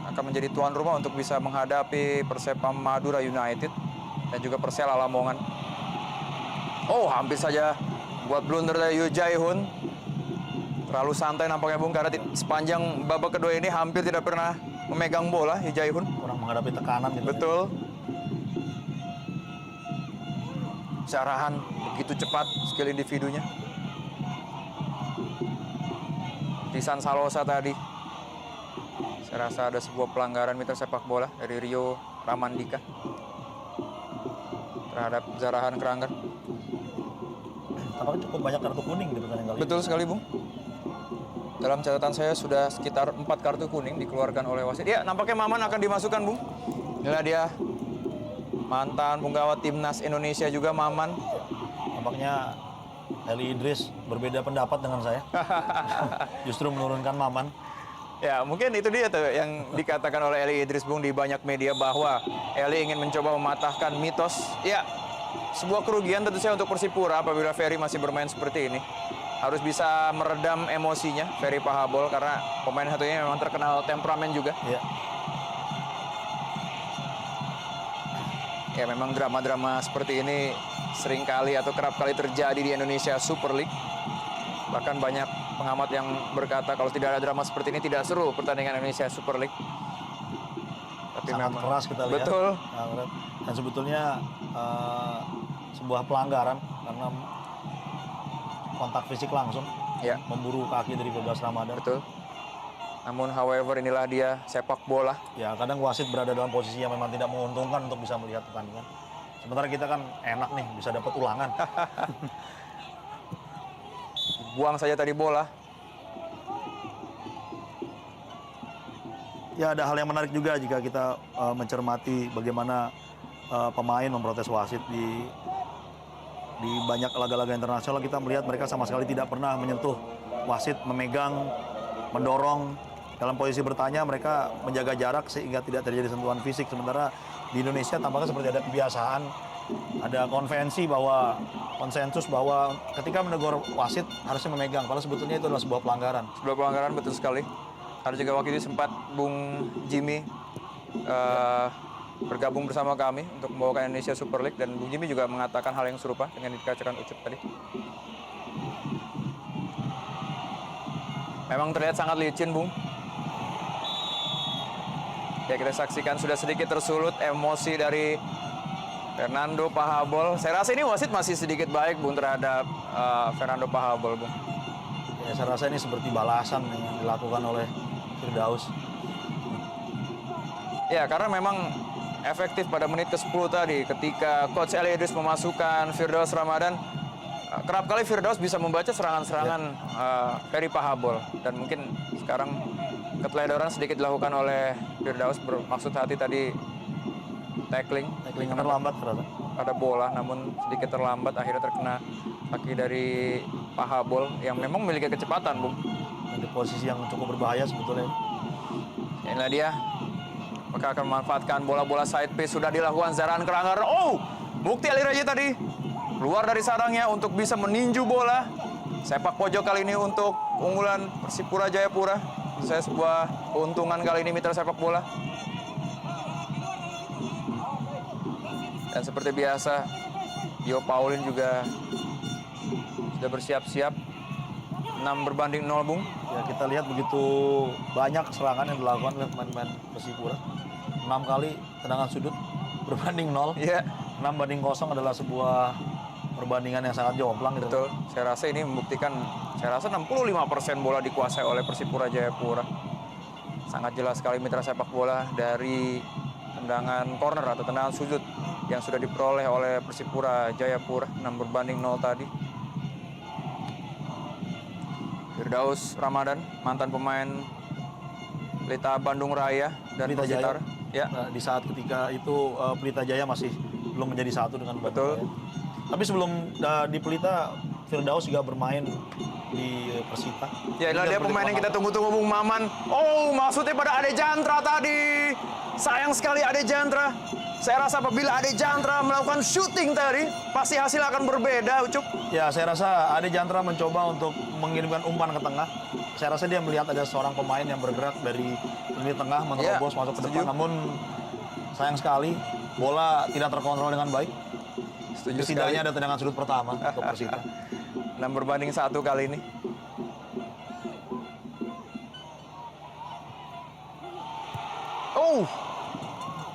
akan menjadi tuan rumah untuk bisa menghadapi Persepam Madura United dan juga Persela Lamongan. Oh, hampir saja buat blunder dari Yu Jae-hoon. Terlalu santai nampaknya, Bung, karena sepanjang babak kedua ini hampir tidak pernah memegang bola Yu Jae-hoon. Kurang menghadapi tekanan gitu. Betul. Carahan begitu cepat skill individunya. Tisan Salosa tadi. Saya rasa ada sebuah pelanggaran mitra sepak bola dari Rio Ramandika terhadap Zarahan Keranggan. Tampaknya cukup banyak kartu kuning di pertandingan kali ini. Betul sekali, Bung. Dalam catatan saya sudah sekitar 4 kartu kuning dikeluarkan oleh wasit. Ya, nampaknya Maman akan dimasukkan, Bung. Inilah dia mantan penggawa timnas Indonesia juga, Maman. Tampaknya Eli Idris berbeda pendapat dengan saya. Justru menurunkan Maman. Ya, mungkin itu dia tuh yang dikatakan oleh Eli Idris, Bung, di banyak media bahwa Eli ingin mencoba mematahkan mitos. Ya, sebuah kerugian tentu saja untuk Persipura apabila Ferry masih bermain seperti ini. Harus bisa meredam emosinya Ferry Pahabol karena pemain satunya memang terkenal temperamen juga. Ya. Ya, memang drama-drama seperti ini seringkali atau kerap kali terjadi di Indonesia Super League. Bahkan banyak pengamat yang berkata kalau tidak ada drama seperti ini tidak seru pertandingan Indonesia Super League. Tapi Sangat memang keras kita lihat. betul. Dan sebetulnya sebuah pelanggaran karena kontak fisik langsung, Ya, memburu kaki dari Bebas Ramadan. betul. Namun however inilah dia sepak bola. Ya, kadang wasit berada dalam posisi yang memang tidak menguntungkan untuk bisa melihat pertandingan. Sementara kita kan enak nih bisa dapat ulangan. Buang saja tadi bola. Ya, ada hal yang menarik juga jika kita mencermati bagaimana pemain memprotes wasit di banyak laga-laga internasional. Kita melihat mereka sama sekali tidak pernah menyentuh wasit, memegang, mendorong. Dalam posisi bertanya mereka menjaga jarak sehingga tidak terjadi sentuhan fisik. Sementara di Indonesia tampaknya seperti ada kebiasaan, ada konvensi bahwa konsensus bahwa ketika menegur wasit harusnya memegang. Padahal sebetulnya itu adalah sebuah pelanggaran. Sebuah pelanggaran, betul sekali. Ada juga waktu itu sempat Bung Jimmy bergabung bersama kami untuk membawakan Indonesia Super League dan Bung Jimmy juga mengatakan hal yang serupa dengan dikatakan Ucup tadi. Memang terlihat sangat licin, Bung. Ya, kita saksikan sudah sedikit tersulut emosi dari Fernando Pahabol. Saya rasa ini wasit masih sedikit baik, Bung, terhadap Fernando Pahabol, Bung. Ya, saya rasa ini seperti balasan yang dilakukan oleh Firdaus. Ya, karena memang efektif pada menit ke-10 tadi ketika Coach Eli Idris memasukkan Firdaus Ramadan. Kerap kali Firdaus bisa membaca serangan-serangan Ferry Pahabol. Dan mungkin sekarang keteledoran sedikit dilakukan oleh Firdaus, bermaksud hati tadi tackling terlambat ternyata. ada bola, namun sedikit terlambat akhirnya terkena kaki dari Pahabol yang memang memiliki kecepatan, Bung. Dan di posisi yang cukup berbahaya sebetulnya. Inilah dia. Maka akan memanfaatkan bola-bola side piece. Sudah dilakukan Zaran Keranggar. Oh, Mukti Ali Raja tadi keluar dari sarangnya untuk bisa meninju bola. Sepak pojok kali ini untuk unggulan Persipura Jayapura. Saya sebuah keuntungan kali ini mitra sepak bola. Dan seperti biasa, Yo Paulin juga sudah bersiap-siap. 6-0, Bung. Ya, kita lihat begitu banyak serangan yang dilakukan oleh pemain-pemain Persipura. 6 kali tendangan sudut berbanding 0. Iya. 6-0 adalah sebuah perbandingan yang sangat jomplang gitu. Betul. Saya rasa ini membuktikan, saya rasa 65% bola dikuasai oleh Persipura Jayapura. Sangat jelas sekali mitra sepak bola dari tendangan corner atau tendangan sudut yang sudah diperoleh oleh Persipura Jayapura. 6-0 tadi. Firdaus Ramadan, mantan pemain Pelita Bandung Raya dan Pelita Persitar. Jaya. Ya, Nah, di saat ketika itu Pelita Jaya masih belum menjadi satu dengan Bandung betul. Raya. Tapi sebelum di Pelita, Firdaus juga bermain di Persita. Ya, inilah Jadi dia pemain yang kita berpengalaman. tunggu-tunggu, Bung Maman. Oh, maksudnya pada Ade Jantra tadi. Sayang sekali Ade Jantra. Saya rasa apabila Ade Jantra melakukan shooting tadi, pasti hasil akan berbeda, Ucup. Ya, saya rasa Ade Jantra mencoba untuk mengirimkan umpan ke tengah. Saya rasa dia melihat ada seorang pemain yang bergerak dari lini tengah menerobos masuk ke setuju. depan. Namun sayang sekali bola tidak terkontrol dengan baik. Setuju sekali. Setidaknya ada tendangan sudut pertama untuk Persita. 6-1 kali ini. Oh,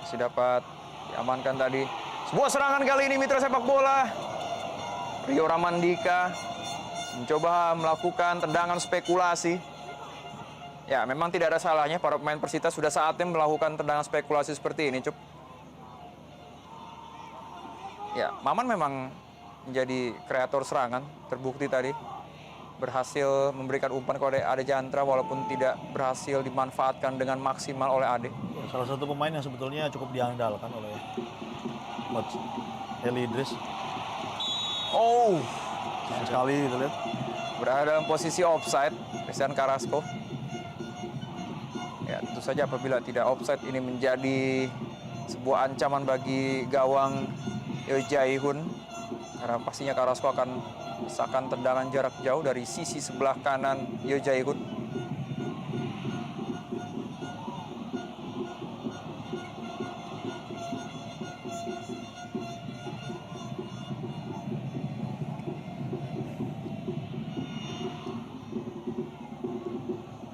masih dapat diamankan tadi. Sebuah serangan kali ini mitra sepak bola. Rio Ramandika mencoba melakukan tendangan spekulasi. Ya, memang tidak ada salahnya para pemain Persita sudah saatnya melakukan tendangan spekulasi seperti ini, Cup. Ya, Maman memang menjadi kreator serangan, terbukti tadi. Berhasil memberikan umpan kepada Ade Jantra walaupun tidak berhasil dimanfaatkan dengan maksimal oleh Ade. Ya, salah satu pemain yang sebetulnya cukup diandalkan oleh Coach Eli Idris. Oh, Sayang sekali kita lihat. berada dalam posisi offside, Christian Carrasco. Ya, tentu saja apabila tidak offside ini menjadi sebuah ancaman bagi gawang Yo Jae-hoon. Karena pastinya Carrasco akan misalkan tendangan jarak jauh dari sisi sebelah kanan Yo Jae-hoon.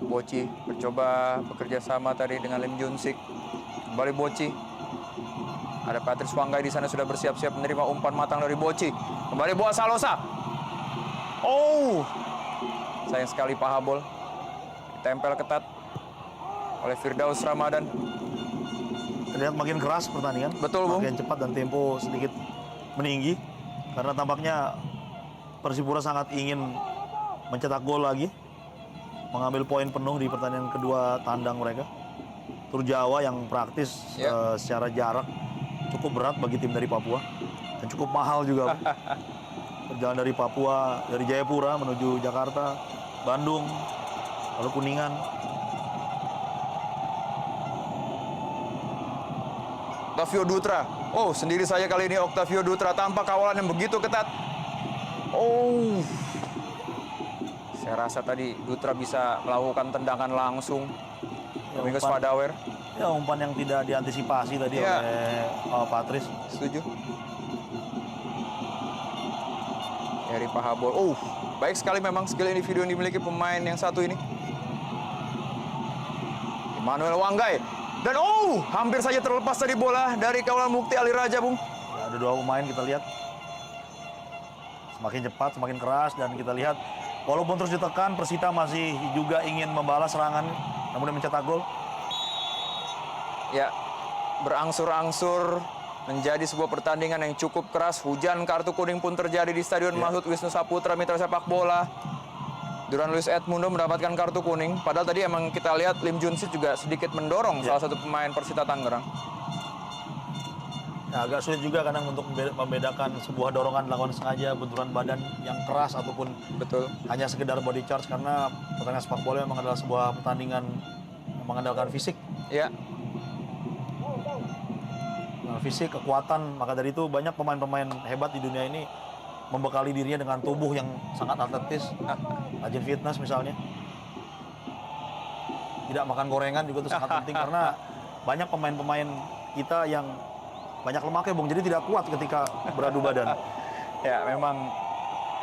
Boci mencoba bekerja sama tadi dengan Lim Junsik. Kembali Boci. Ada Patrice Wanggai di sana sudah bersiap-siap menerima umpan matang dari Boci. Kembali bola Salosa. Oh, sayang sekali Pahabol. Ditempel ketat oleh Firdaus Ramadan. Terlihat makin keras pertandingan. Betul, Bung. Makin cepat dan tempo sedikit meninggi. Karena tampaknya Persipura sangat ingin mencetak gol lagi. Mengambil poin penuh di pertandingan kedua tandang mereka. Tur Jawa yang praktis Ya. secara jarak cukup berat bagi tim dari Papua. Dan cukup mahal juga. Perjalanan dari Papua, dari Jayapura menuju Jakarta, Bandung, lalu Kuningan. Octavio Dutra. Oh, sendiri saja kali ini Octavio Dutra tanpa kawalan yang begitu ketat. Oh. Saya rasa tadi Dutra bisa melakukan tendangan langsung. Ya, Domingos umpan. Padawer. Ya, umpan yang tidak diantisipasi tadi Ya. oleh Patrice. Setuju. Dari Pahabol. Oh, baik sekali memang skill individu yang dimiliki pemain yang satu ini. Emmanuel Wanggai. Dan oh, hampir saja terlepas tadi bola dari kawalan Mukti Ali Raja, Bung. Ya, ada dua pemain kita lihat. Semakin cepat, semakin keras, dan kita lihat walaupun terus ditekan, Persita masih juga ingin membalas serangan, namun dia mencetak gol. Ya, berangsur-angsur menjadi sebuah pertandingan yang cukup keras. Hujan kartu kuning pun terjadi di Stadion Mahmud Wisnu Saputra Mitra Sepak Bola. Duran Luis Edmundo mendapatkan kartu kuning. Padahal tadi emang kita lihat Lim Junsit juga sedikit mendorong salah satu pemain Persita Tangerang. Ya, agak sulit juga kadang untuk membedakan sebuah dorongan dilakukan sengaja, benturan badan yang keras ataupun Betul. hanya sekedar body charge, karena pertandingan sepak bola memang adalah sebuah pertandingan yang mengandalkan fisik. Ya, Fisik, kekuatan, maka dari itu banyak pemain-pemain hebat di dunia ini membekali dirinya dengan tubuh yang sangat atletis, rajin fitness misalnya. Tidak makan gorengan juga itu sangat penting, karena banyak pemain-pemain kita yang banyak lemaknya, Bung, jadi tidak kuat ketika beradu badan. ya memang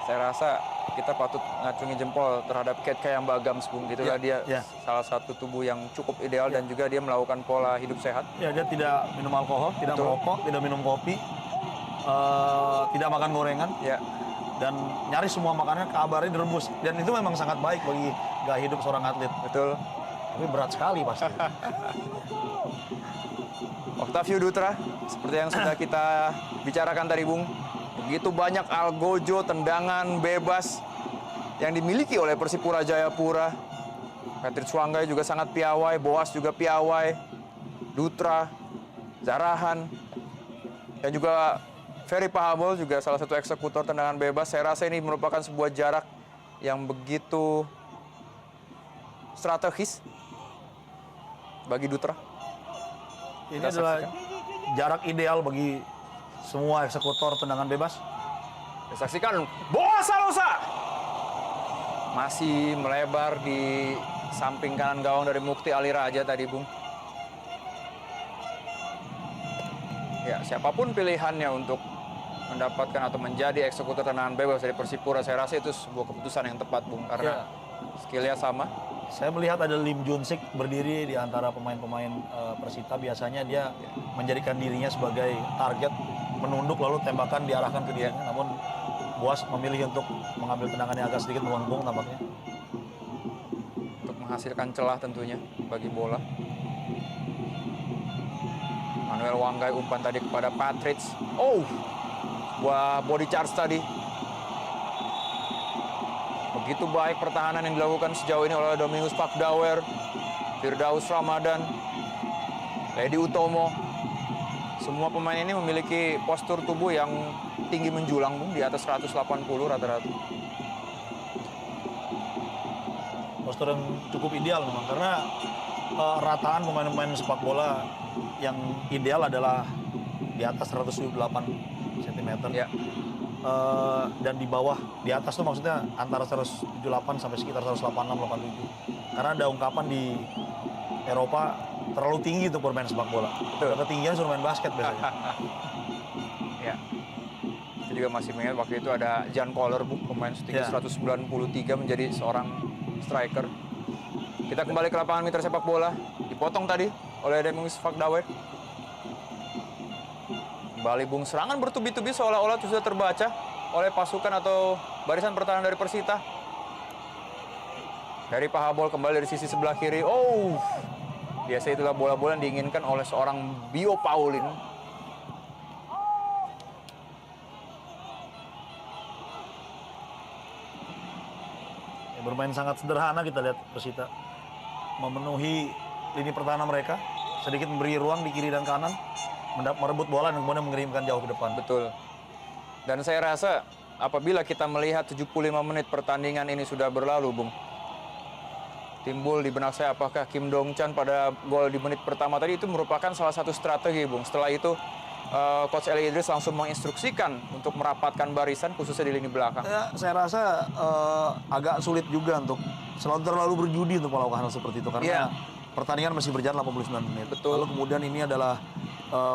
saya rasa kita patut ngacungi jempol terhadap Ketka yang Bagams, Bung. Itulah dia salah satu tubuh yang cukup ideal dan juga dia melakukan pola hidup sehat. Ya, dia tidak minum alkohol, tidak merokok, tidak minum kopi, tidak makan gorengan, Ya, dan nyaris semua makanannya kabarnya direbus. Dan itu memang sangat baik bagi gaya hidup seorang atlet. betul. Tapi berat sekali pasti. Octavio Dutra, seperti yang sudah kita bicarakan tadi, Bung. Begitu banyak algojo, tendangan bebas yang dimiliki oleh Persipura Jayapura. Patrick Swanggai juga sangat piawai, Boas juga piawai, Dutra, Zarahan, dan juga Ferry Pahabol juga salah satu eksekutor tendangan bebas. Saya rasa ini merupakan sebuah jarak yang begitu strategis bagi Dutra. Ini Kita adalah saksikan. jarak ideal bagi semua eksekutor tendangan bebas. Kita saksikan Boas Salosa masih melebar di samping kanan gawang dari Mukti Ali Raja tadi, Bung. Ya, siapapun pilihannya untuk mendapatkan atau menjadi eksekutor tendangan bebas dari Persipura, saya rasa itu sebuah keputusan yang tepat, Bung, karena skillnya sama. Saya melihat ada Lim Junsik berdiri di antara pemain-pemain Persita. Biasanya dia menjadikan dirinya sebagai target, menunduk lalu tembakan diarahkan ke dia. Namun Boas memilih untuk mengambil tendangan yang agak sedikit melengkung tampaknya. Untuk menghasilkan celah tentunya bagi bola. Manuel Wanggai umpan tadi kepada Patrick. Oh, sebuah body charge tadi. Begitu baik pertahanan yang dilakukan sejauh ini oleh Domingus Pakdawer, Firdaus Ramadan, Ledi Utomo. Semua pemain ini memiliki postur tubuh yang tinggi menjulang, Bung, di atas 180 rata-rata. Postur yang cukup ideal memang, karena rataan pemain-pemain sepak bola yang ideal adalah di atas 178 cm. Ya. Dan di bawah, di atas tuh maksudnya antara 178 sampai sekitar 186-87. Karena ada ungkapan di Eropa terlalu tinggi untuk bermain sepak bola. Kalau ketinggian suruh main basket biasanya. Ya. Saya juga masih mengingat waktu itu ada Jan Koller, Bung, pemain setinggi 193 menjadi seorang striker. Kita kembali ke lapangan Mitra Sepak Bola. Dipotong tadi oleh Domingus Pakdawer. Kembali, Bung, serangan bertubi-tubi seolah-olah sudah terbaca oleh pasukan atau barisan pertahanan dari Persita. Dari Pahabol kembali dari sisi sebelah kiri. Oh, biasa itulah bola-bola yang diinginkan oleh seorang Bio Paulin. Ya, bermain sangat sederhana kita lihat Persita. Memenuhi lini pertahanan mereka, sedikit memberi ruang di kiri dan kanan, merebut bola dan kemudian mengirimkan jauh ke depan. Betul. Dan saya rasa apabila kita melihat 75 menit pertandingan ini sudah berlalu, Bung, timbul di benak saya apakah Kim Dong Chan pada gol di menit pertama tadi itu merupakan salah satu strategi, Bung. Setelah itu Coach Eli Idris langsung menginstruksikan untuk merapatkan barisan khususnya di lini belakang. Ya, saya rasa agak sulit juga untuk terlalu berjudi untuk melakukan hal seperti itu, karena pertandingan masih berjalan 89 menit. Betul. Lalu kemudian ini adalah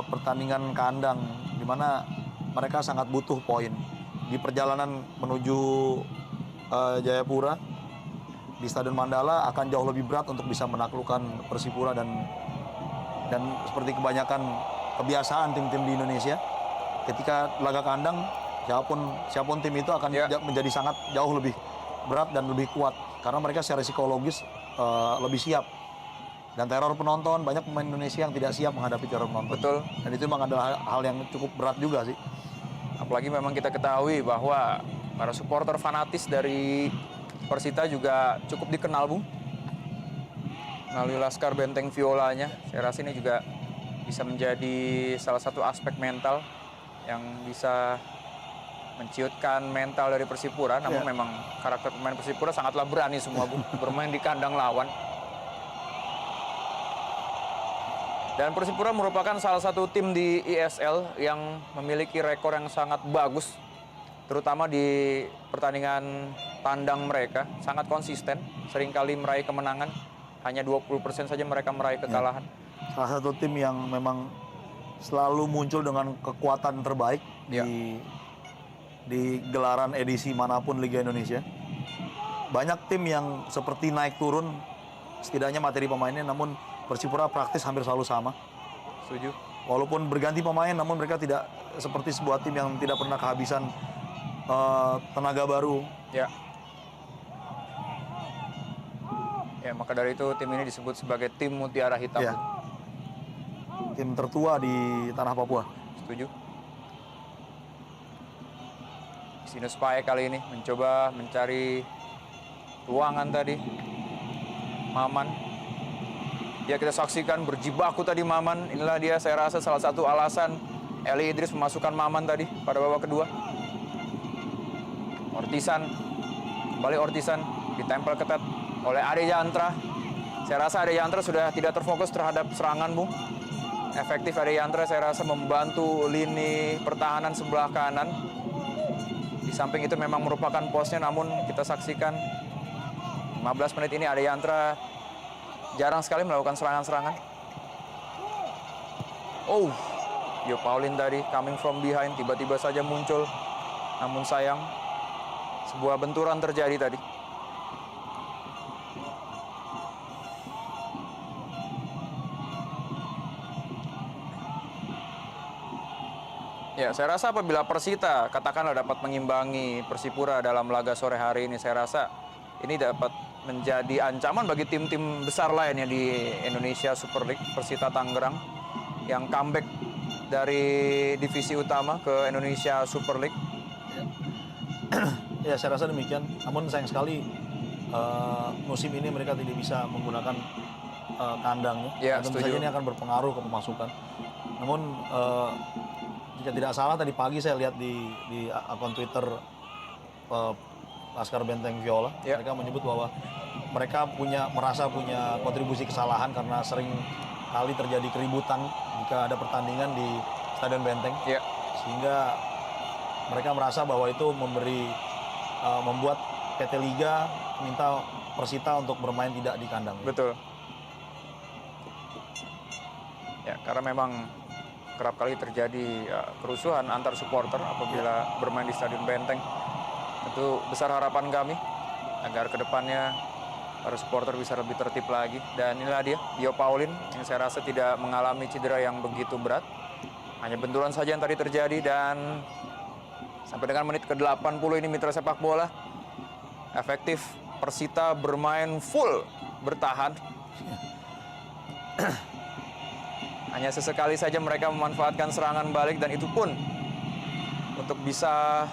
pertandingan kandang di mana mereka sangat butuh poin. Di perjalanan menuju Jayapura di Stadion Mandala akan jauh lebih berat untuk bisa menaklukkan Persipura dan seperti kebanyakan kebiasaan tim-tim di Indonesia, ketika laga kandang siapapun tim itu akan menjadi sangat jauh lebih berat dan lebih kuat karena mereka secara psikologis lebih siap Dan teror penonton, banyak pemain Indonesia yang tidak siap menghadapi teror penonton. Betul. Dan itu memang adalah hal yang cukup berat juga sih. Apalagi memang kita ketahui bahwa para supporter fanatis dari Persita juga cukup dikenal, Bung. Melalui Laskar Benteng Violanya, saya rasa ini juga bisa menjadi salah satu aspek mental yang bisa menciutkan mental dari Persipura. Namun memang karakter pemain Persipura sangatlah berani semua, Bung, bermain di kandang lawan. Dan Persipura merupakan salah satu tim di ISL yang memiliki rekor yang sangat bagus, terutama di pertandingan tandang mereka, sangat konsisten, seringkali meraih kemenangan, hanya 20% saja mereka meraih kekalahan. Salah satu tim yang memang selalu muncul dengan kekuatan terbaik di gelaran edisi manapun Liga Indonesia. Banyak tim yang seperti naik turun, setidaknya materi pemainnya, namun Persipura praktis hampir selalu sama. Setuju. Walaupun berganti pemain, namun mereka tidak seperti sebuah tim yang tidak pernah kehabisan tenaga baru. Ya. Ya, maka dari itu tim ini disebut sebagai tim Mutiara Hitam. Ya. Tim tertua di tanah Papua. Setuju. Sinus Pae kali ini mencoba mencari ruangan tadi. Maman. Ya, kita saksikan berjibaku tadi Maman. Inilah dia, saya rasa salah satu alasan Eli Idris memasukkan Maman tadi pada babak kedua. Ortisan, kembali Ortisan, ditempel ketat oleh Ade Yantra. Saya rasa Ade Yantra sudah tidak terfokus terhadap serangan, Bung. Efektif Ade Yantra saya rasa membantu lini pertahanan sebelah kanan. Di samping itu memang merupakan posnya, namun kita saksikan 15 menit ini Ade Yantra jarang sekali melakukan serangan-serangan. Oh, Yo Paulin tadi coming from behind, tiba-tiba saja muncul. Namun sayang, sebuah benturan terjadi tadi. Ya, saya rasa apabila Persita katakanlah dapat mengimbangi Persipura dalam laga sore hari ini, saya rasa ini dapat menjadi ancaman bagi tim-tim besar lainnya di Indonesia Super League. Persita Tangerang yang comeback dari divisi utama ke Indonesia Super League. Ya, saya rasa demikian. Namun sayang sekali musim ini mereka tidak bisa menggunakan kandangnya. Ya, tentu setuju. saja ini akan berpengaruh ke pemasukan. Namun jika tidak salah tadi pagi saya lihat di akun Twitter Laskar Benteng Viola, mereka menyebut bahwa mereka merasa punya kontribusi kesalahan karena sering kali terjadi keributan jika ada pertandingan di Stadion Benteng. Sehingga mereka merasa bahwa itu membuat PT Liga minta Persita untuk bermain tidak di kandang. Betul. Ya, karena memang kerap kali terjadi kerusuhan antar supporter apabila bermain di Stadion Benteng. Itu besar harapan kami agar kedepannya para supporter bisa lebih tertib lagi. Dan inilah dia, Yo Paulin, yang saya rasa tidak mengalami cedera yang begitu berat. Hanya benturan saja yang tadi terjadi, dan sampai dengan menit ke-80 ini Mitra Sepak Bola efektif Persita bermain full bertahan. Hanya sesekali saja mereka memanfaatkan serangan balik, dan itu pun untuk bisa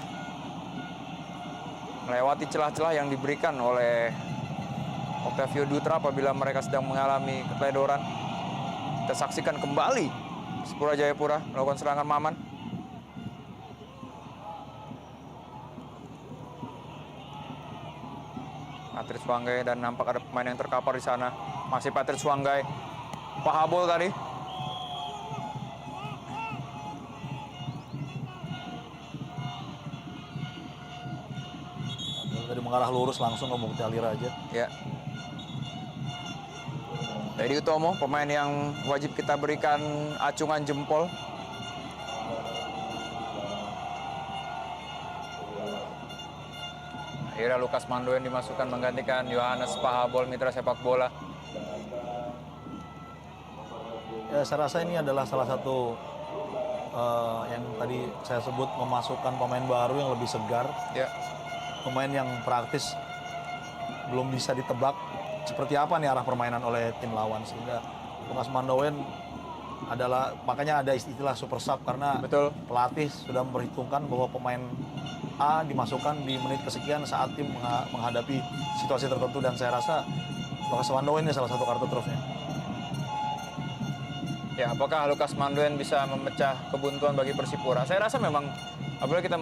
melewati celah-celah yang diberikan oleh Octavio Dutra apabila mereka sedang mengalami keteledoran. Kita saksikan kembali Persipura Jayapura melakukan serangan Maman. Patrice Wanggai, dan nampak ada pemain yang terkapar di sana. Masih Patrice Wanggai. Pahabol tadi. Dari mengarah lurus langsung ke Mukti Ali Raja. Ya. Teddy Utomo, pemain yang wajib kita berikan acungan jempol. Akhirnya Lukas Mandoen dimasukkan menggantikan Yohanes Pahabol, Mitra Sepak Bola. Ya, saya rasa ini adalah salah satu yang tadi saya sebut memasukkan pemain baru yang lebih segar. Ya. Pemain yang praktis belum bisa ditebak seperti apa nih arah permainan oleh tim lawan, sehingga Lukas Mandowen adalah, makanya ada istilah super sub, karena Betul. pelatih sudah memperhitungkan bahwa pemain A dimasukkan di menit kesekian saat tim menghadapi situasi tertentu, dan saya rasa Lukas Mandowen ini salah satu kartu trufnya. Ya, apakah Lukas Mandowen bisa memecah kebuntuan bagi Persipura? Saya rasa memang, apalagi kita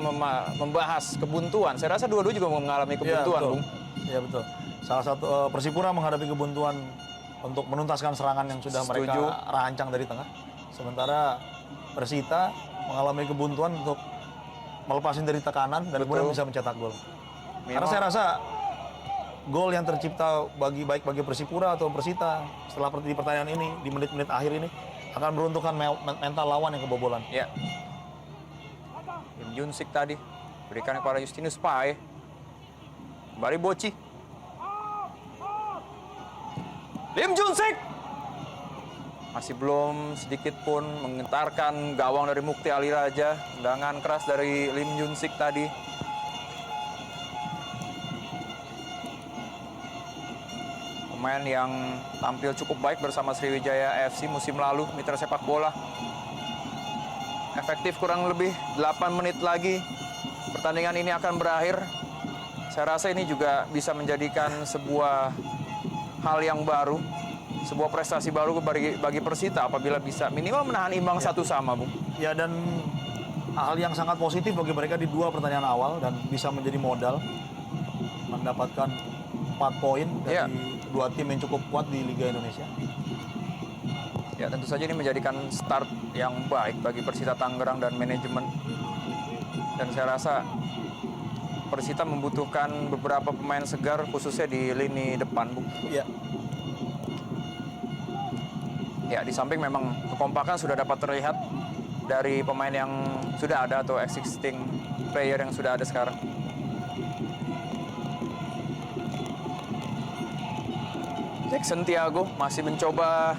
membahas kebuntuan, saya rasa dua-dua juga mengalami kebuntuan, Bung. Iya betul. Salah satu Persipura menghadapi kebuntuan untuk menuntaskan serangan yang sudah mereka Setuju. rancang dari tengah. Sementara Persita mengalami kebuntuan untuk melepasin dari tekanan dan kemudian bisa mencetak gol. Karena saya rasa gol yang tercipta baik bagi Persipura atau Persita setelah di pertandingan ini, di menit-menit akhir ini, akan meruntuhkan mental lawan yang kebobolan. Ya. Lim Junsik tadi berikan kepada Justinus Pae. Kembali Boci. Lim Junsik masih belum sedikit pun mengentarkan gawang dari Mukti Ali Raja. Tendangan keras dari Lim Junsik tadi. Pemain yang tampil cukup baik bersama Sriwijaya FC musim lalu, mitra sepak bola. Efektif kurang lebih 8 menit lagi pertandingan ini akan berakhir. Saya rasa ini juga bisa menjadikan sebuah hal yang baru, sebuah prestasi baru bagi Persita apabila bisa minimal menahan imbang 1-1, Bung. Ya, dan hal yang sangat positif bagi mereka di dua pertandingan awal, dan bisa menjadi modal mendapatkan 4 poin dari dua tim yang cukup kuat di Liga Indonesia. Ya, tentu saja ini menjadikan start yang baik bagi Persita Tangerang dan manajemen. Dan saya rasa Persita membutuhkan beberapa pemain segar, khususnya di lini depan, Bu. Iya. Ya, di samping memang kekompakan sudah dapat terlihat dari pemain yang sudah ada atau existing player yang sudah ada sekarang. Jackson Tiago masih mencoba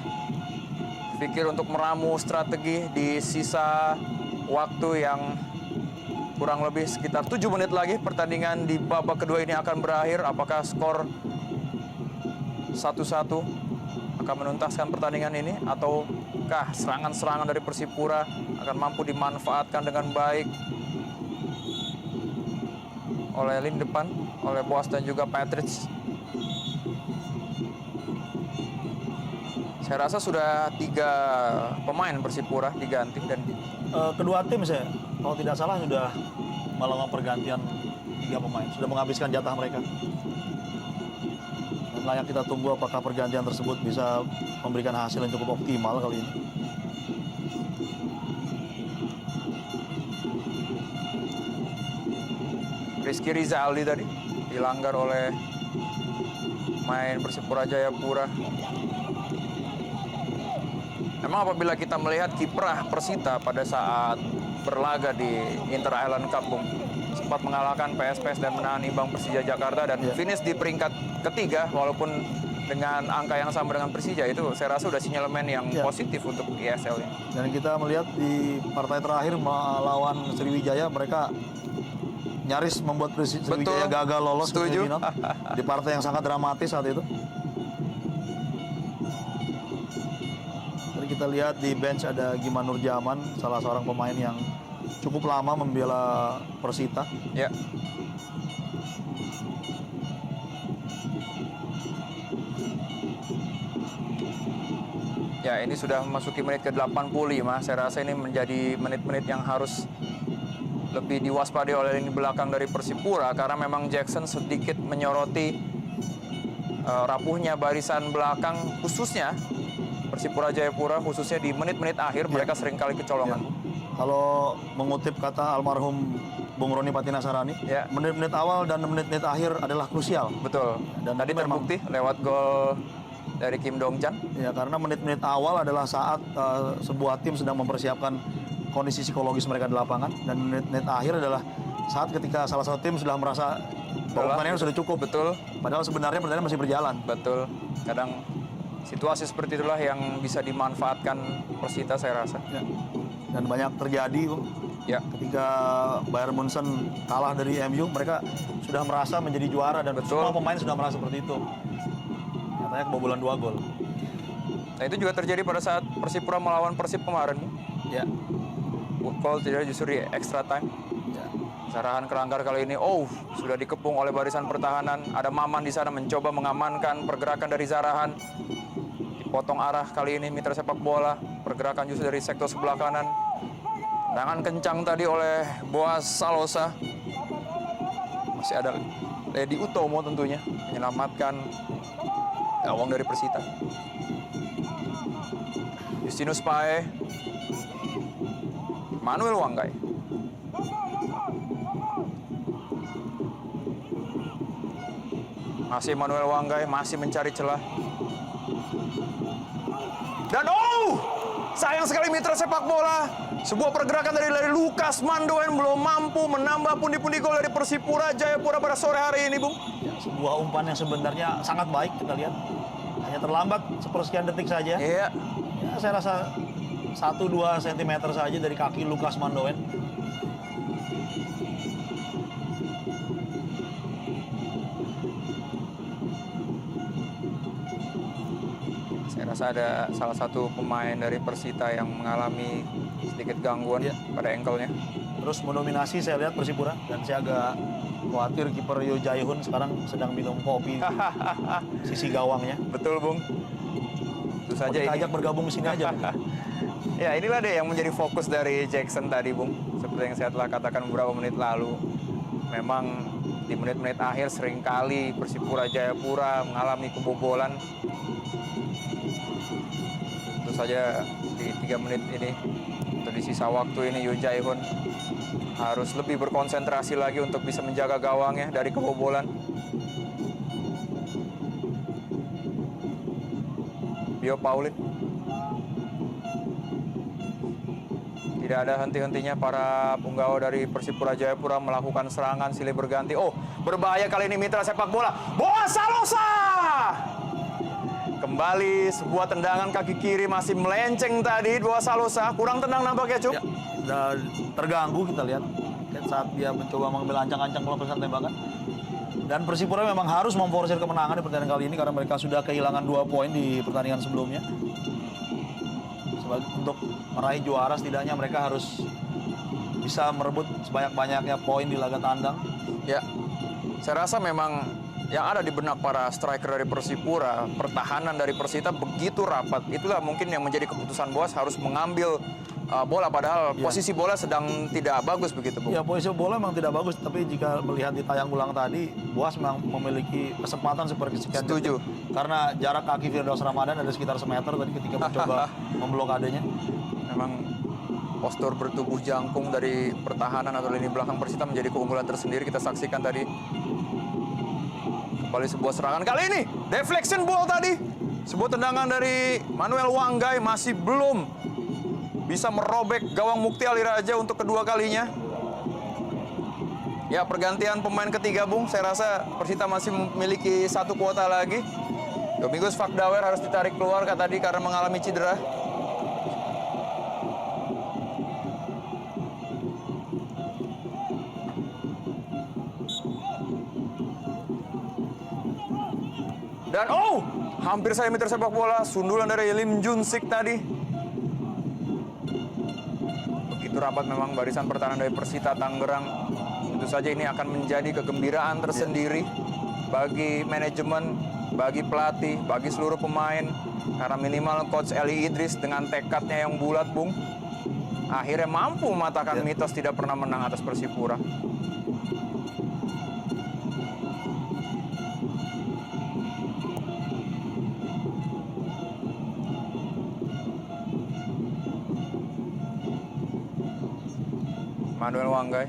pikir untuk meramu strategi di sisa waktu yang kurang lebih sekitar 7 menit lagi. Pertandingan di babak kedua ini akan berakhir. Apakah skor 1-1 akan menuntaskan pertandingan ini, ataukah serangan-serangan dari Persipura akan mampu dimanfaatkan dengan baik oleh lini depan, oleh Boas dan juga Patrick. Saya rasa sudah 3 pemain Persipura diganti, dan Kedua tim saya, kalau tidak salah sudah melakukan pergantian 3 pemain, sudah menghabiskan jatah mereka. Dan layak kita tunggu apakah pergantian tersebut bisa memberikan hasil yang cukup optimal kali ini. Rizky Rizaldi tadi dilanggar oleh main Persipura Jayapura. Memang apabila kita melihat kiprah Persita pada saat berlaga di Inter Island Cup, Bung, sempat mengalahkan PSPS dan menahan imbang Persija Jakarta dan finish di peringkat ketiga, walaupun dengan angka yang sama dengan Persija, itu saya rasa sudah sinyalemen yang positif untuk ISL ini. Dan kita melihat di partai terakhir melawan Sriwijaya, mereka nyaris membuat Sriwijaya gagal lolos ke semifinal di partai yang sangat dramatis saat itu. Kita lihat di bench ada Giman Nurjaman, salah seorang pemain yang cukup lama membela Persita. Ya. Ya, ini sudah memasuki menit ke-85. Saya rasa ini menjadi menit-menit yang harus lebih diwaspadai oleh lini belakang dari Persipura, karena memang Jackson sedikit menyoroti rapuhnya barisan belakang, khususnya Persipura Jayapura, khususnya di menit-menit akhir mereka seringkali kecolongan. Kalau mengutip kata almarhum Bung Roni Patinasarani, menit-menit awal dan menit-menit akhir adalah krusial. Betul. Dan tadi terbukti lewat gol dari Kim Dong-chan. Ya, karena menit-menit awal adalah saat sebuah tim sedang mempersiapkan kondisi psikologis mereka di lapangan, dan menit-menit akhir adalah saat ketika salah satu tim sudah merasa bahwa pertandingan sudah cukup. Betul. Padahal sebenarnya pertandingan masih berjalan. Betul. Kadang situasi seperti itulah yang bisa dimanfaatkan Persita, saya rasa. Ya. Dan banyak terjadi, ya, ketika Bayern Munchen kalah dari MU, mereka sudah merasa menjadi juara, dan semua pemain sudah merasa seperti itu. katanya kebobolan 2 gol. Nah itu juga terjadi pada saat Persipura melawan Persib kemarin. Ya. Good call tidak justru di extra time. Ya. Zarahan kelanggar kali ini, sudah dikepung oleh barisan pertahanan. Ada Maman di sana mencoba mengamankan pergerakan dari Zarahan. Dipotong arah kali ini mitra sepak bola. Pergerakan justru dari sektor sebelah kanan. Tendangan kencang tadi oleh Boas Salosa. Masih ada Ledi Utomo tentunya menyelamatkan gawang dari Persita. Justinus Pae, Manuel Wanggai. Masih Manuel Wanggai, masih mencari celah. Dan sayang sekali mitra sepak bola. Sebuah pergerakan dari Lukas Mandoen belum mampu menambah pundi-pundi gol dari Persipura Jayapura pada sore hari ini, Bung. Ya, sebuah umpan yang sebenarnya sangat baik kita lihat. Hanya terlambat sepersekian detik saja. Iya. Ya, saya rasa 1-2 cm saja dari kaki Lukas Mandoen. Saya rasa ada salah satu pemain dari Persita yang mengalami sedikit gangguan pada ankle-nya. Terus mendominasi saya lihat Persipura, dan saya agak khawatir kiper Yo Jae-hun sekarang sedang minum kopi di sisi gawangnya. Betul, Bung. Itu saja kita ini. ajak bergabung ke sini aja, Bung. Ya, inilah deh yang menjadi fokus dari Jackson tadi, Bung. Seperti yang saya telah katakan beberapa menit lalu. Memang di menit-menit akhir seringkali Persipura Jayapura mengalami kebobolan. Tentu saja di 3 menit ini, atau di sisa waktu ini, Yo Jae-hun harus lebih berkonsentrasi lagi untuk bisa menjaga gawangnya dari kebobolan. Bio Paulin. Tidak ada henti-hentinya para punggawa dari Persipura Jayapura melakukan serangan silih berganti. Berbahaya kali ini mitra sepak bola. Boas Salosa! Kembali sebuah tendangan kaki kiri masih melenceng tadi Boas Salosa. Kurang tenang nampaknya, Cuk. Ya, dan terganggu kita lihat saat dia mencoba mengambil ancang-ancang melakukan tembakan. Dan Persipura memang harus memforsir kemenangan di pertandingan kali ini karena mereka sudah kehilangan 2 poin di pertandingan sebelumnya. Untuk meraih juara setidaknya mereka harus bisa merebut sebanyak-banyaknya poin di laga tandang. Ya, saya rasa memang yang ada di benak para striker dari Persipura, pertahanan dari Persita begitu rapat. Itulah mungkin yang menjadi keputusan Boas harus mengambil bola, padahal posisi bola sedang tidak bagus begitu, Bung. Ya, posisi bola memang tidak bagus, tapi jika melihat di tayang ulang tadi, Boas memang memiliki kesempatan seperti sekian. Setuju. Karena jarak kaki Firdaus Ramadan ada sekitar semeter tadi ketika mencoba memblokadenya. Memang postur bertubuh jangkung dari pertahanan atau lini belakang Persita menjadi keunggulan tersendiri. Kita saksikan tadi. Kembali sebuah serangan kali ini. Deflection ball tadi. Sebuah tendangan dari Manuel Wanggai masih belum bisa merobek gawang Mukti Ali Raja untuk kedua kalinya. Ya, pergantian pemain ketiga, Bung. Saya rasa Persita masih memiliki 1 kuota lagi. Domingos Fakdawer harus ditarik keluar tadi karena mengalami cedera. Dan hampir saya mitra sepak bola, sundulan dari Lim Jun Sik tadi. Begitu rapat memang barisan pertahanan dari Persita Tangerang. Tentu saja ini akan menjadi kegembiraan tersendiri bagi manajemen, bagi pelatih, bagi seluruh pemain. Karena minimal Coach Eli Idris dengan tekadnya yang bulat, Bung, akhirnya mampu mematahkan mitos tidak pernah menang atas Persipura. Manuel Wanggai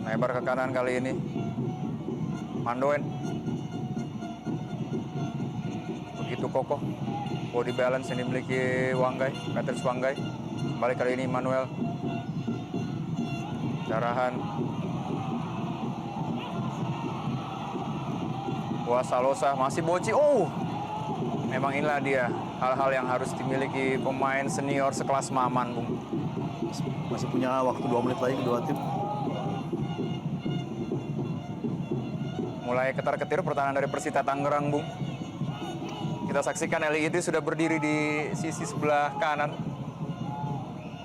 lebar ke kanan kali ini. Mandoen begitu kokoh, body balance yang dimiliki Wanggai, Patrice Wanggai. Kembali kali ini Manuel. Zarahan. Boas Salosa masih boci. Memang inilah dia hal-hal yang harus dimiliki pemain senior sekelas Maman, Bung. Masih punya waktu 2 menit lagi kedua tim. Mulai ketar-ketir pertahanan dari Persita Tangerang, Bung. Kita saksikan Eli Idris sudah berdiri di sisi sebelah kanan.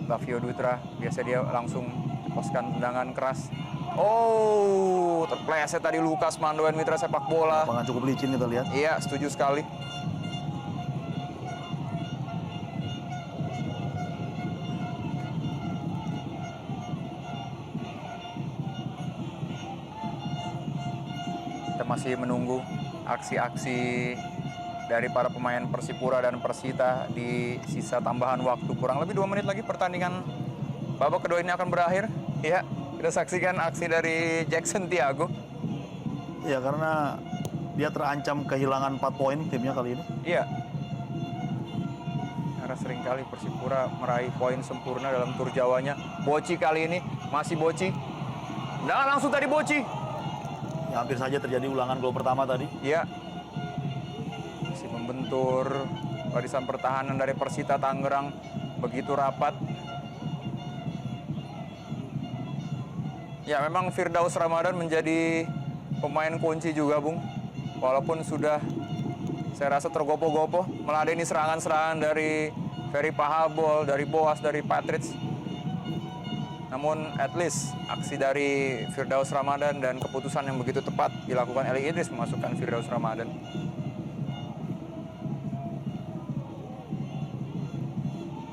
Flavio Dutra, biasa dia langsung lepaskan tendangan keras. Oh, terpleset tadi Lukas Mandoen, mitra sepak bola. Lapangan cukup licin kita lihat. Iya, setuju sekali. Kita masih menunggu aksi-aksi dari para pemain Persipura dan Persita di sisa tambahan waktu. Kurang lebih 2 menit lagi pertandingan babak kedua ini akan berakhir. Ya, kita saksikan aksi dari Jackson Tiago. Ya, karena dia terancam kehilangan 4 poin timnya kali ini. Iya. Karena seringkali Persipura meraih poin sempurna dalam tur Jawanya. Boci kali ini, masih Boci. Nah, langsung tadi Boci. Ya, hampir saja terjadi ulangan gol pertama tadi. Iya. Masih membentur barisan pertahanan dari Persita Tangerang begitu rapat. Ya, memang Firdaus Ramadan menjadi pemain kunci juga, Bung. Walaupun sudah saya rasa tergopoh-gopoh meladeni serangan-serangan dari Ferry Pahabol, dari Boas, dari Patrits. Namun at least aksi dari Firdaus Ramadan dan keputusan yang begitu tepat dilakukan Eli Idris memasukkan Firdaus Ramadan.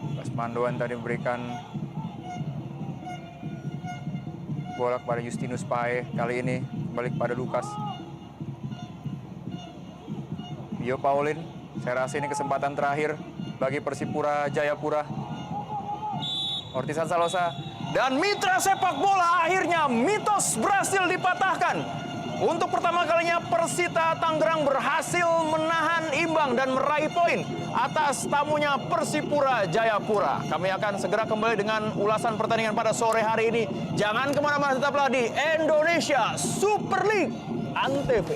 Lukas Mandoen tadi memberikan bola kepada Justinus Pae. Kali ini kembali kepada Lukas. Bio Paulin, saya rasa ini kesempatan terakhir bagi Persipura Jayapura. Ortisan Salosa dan mitra sepak bola, akhirnya mitos berhasil dipatahkan. Untuk pertama kalinya Persita Tangerang berhasil menahan imbang dan meraih poin atas tamunya Persipura Jayapura. Kami akan segera kembali dengan ulasan pertandingan pada sore hari ini. Jangan kemana-mana, tetaplah di Indonesia Super League Antv.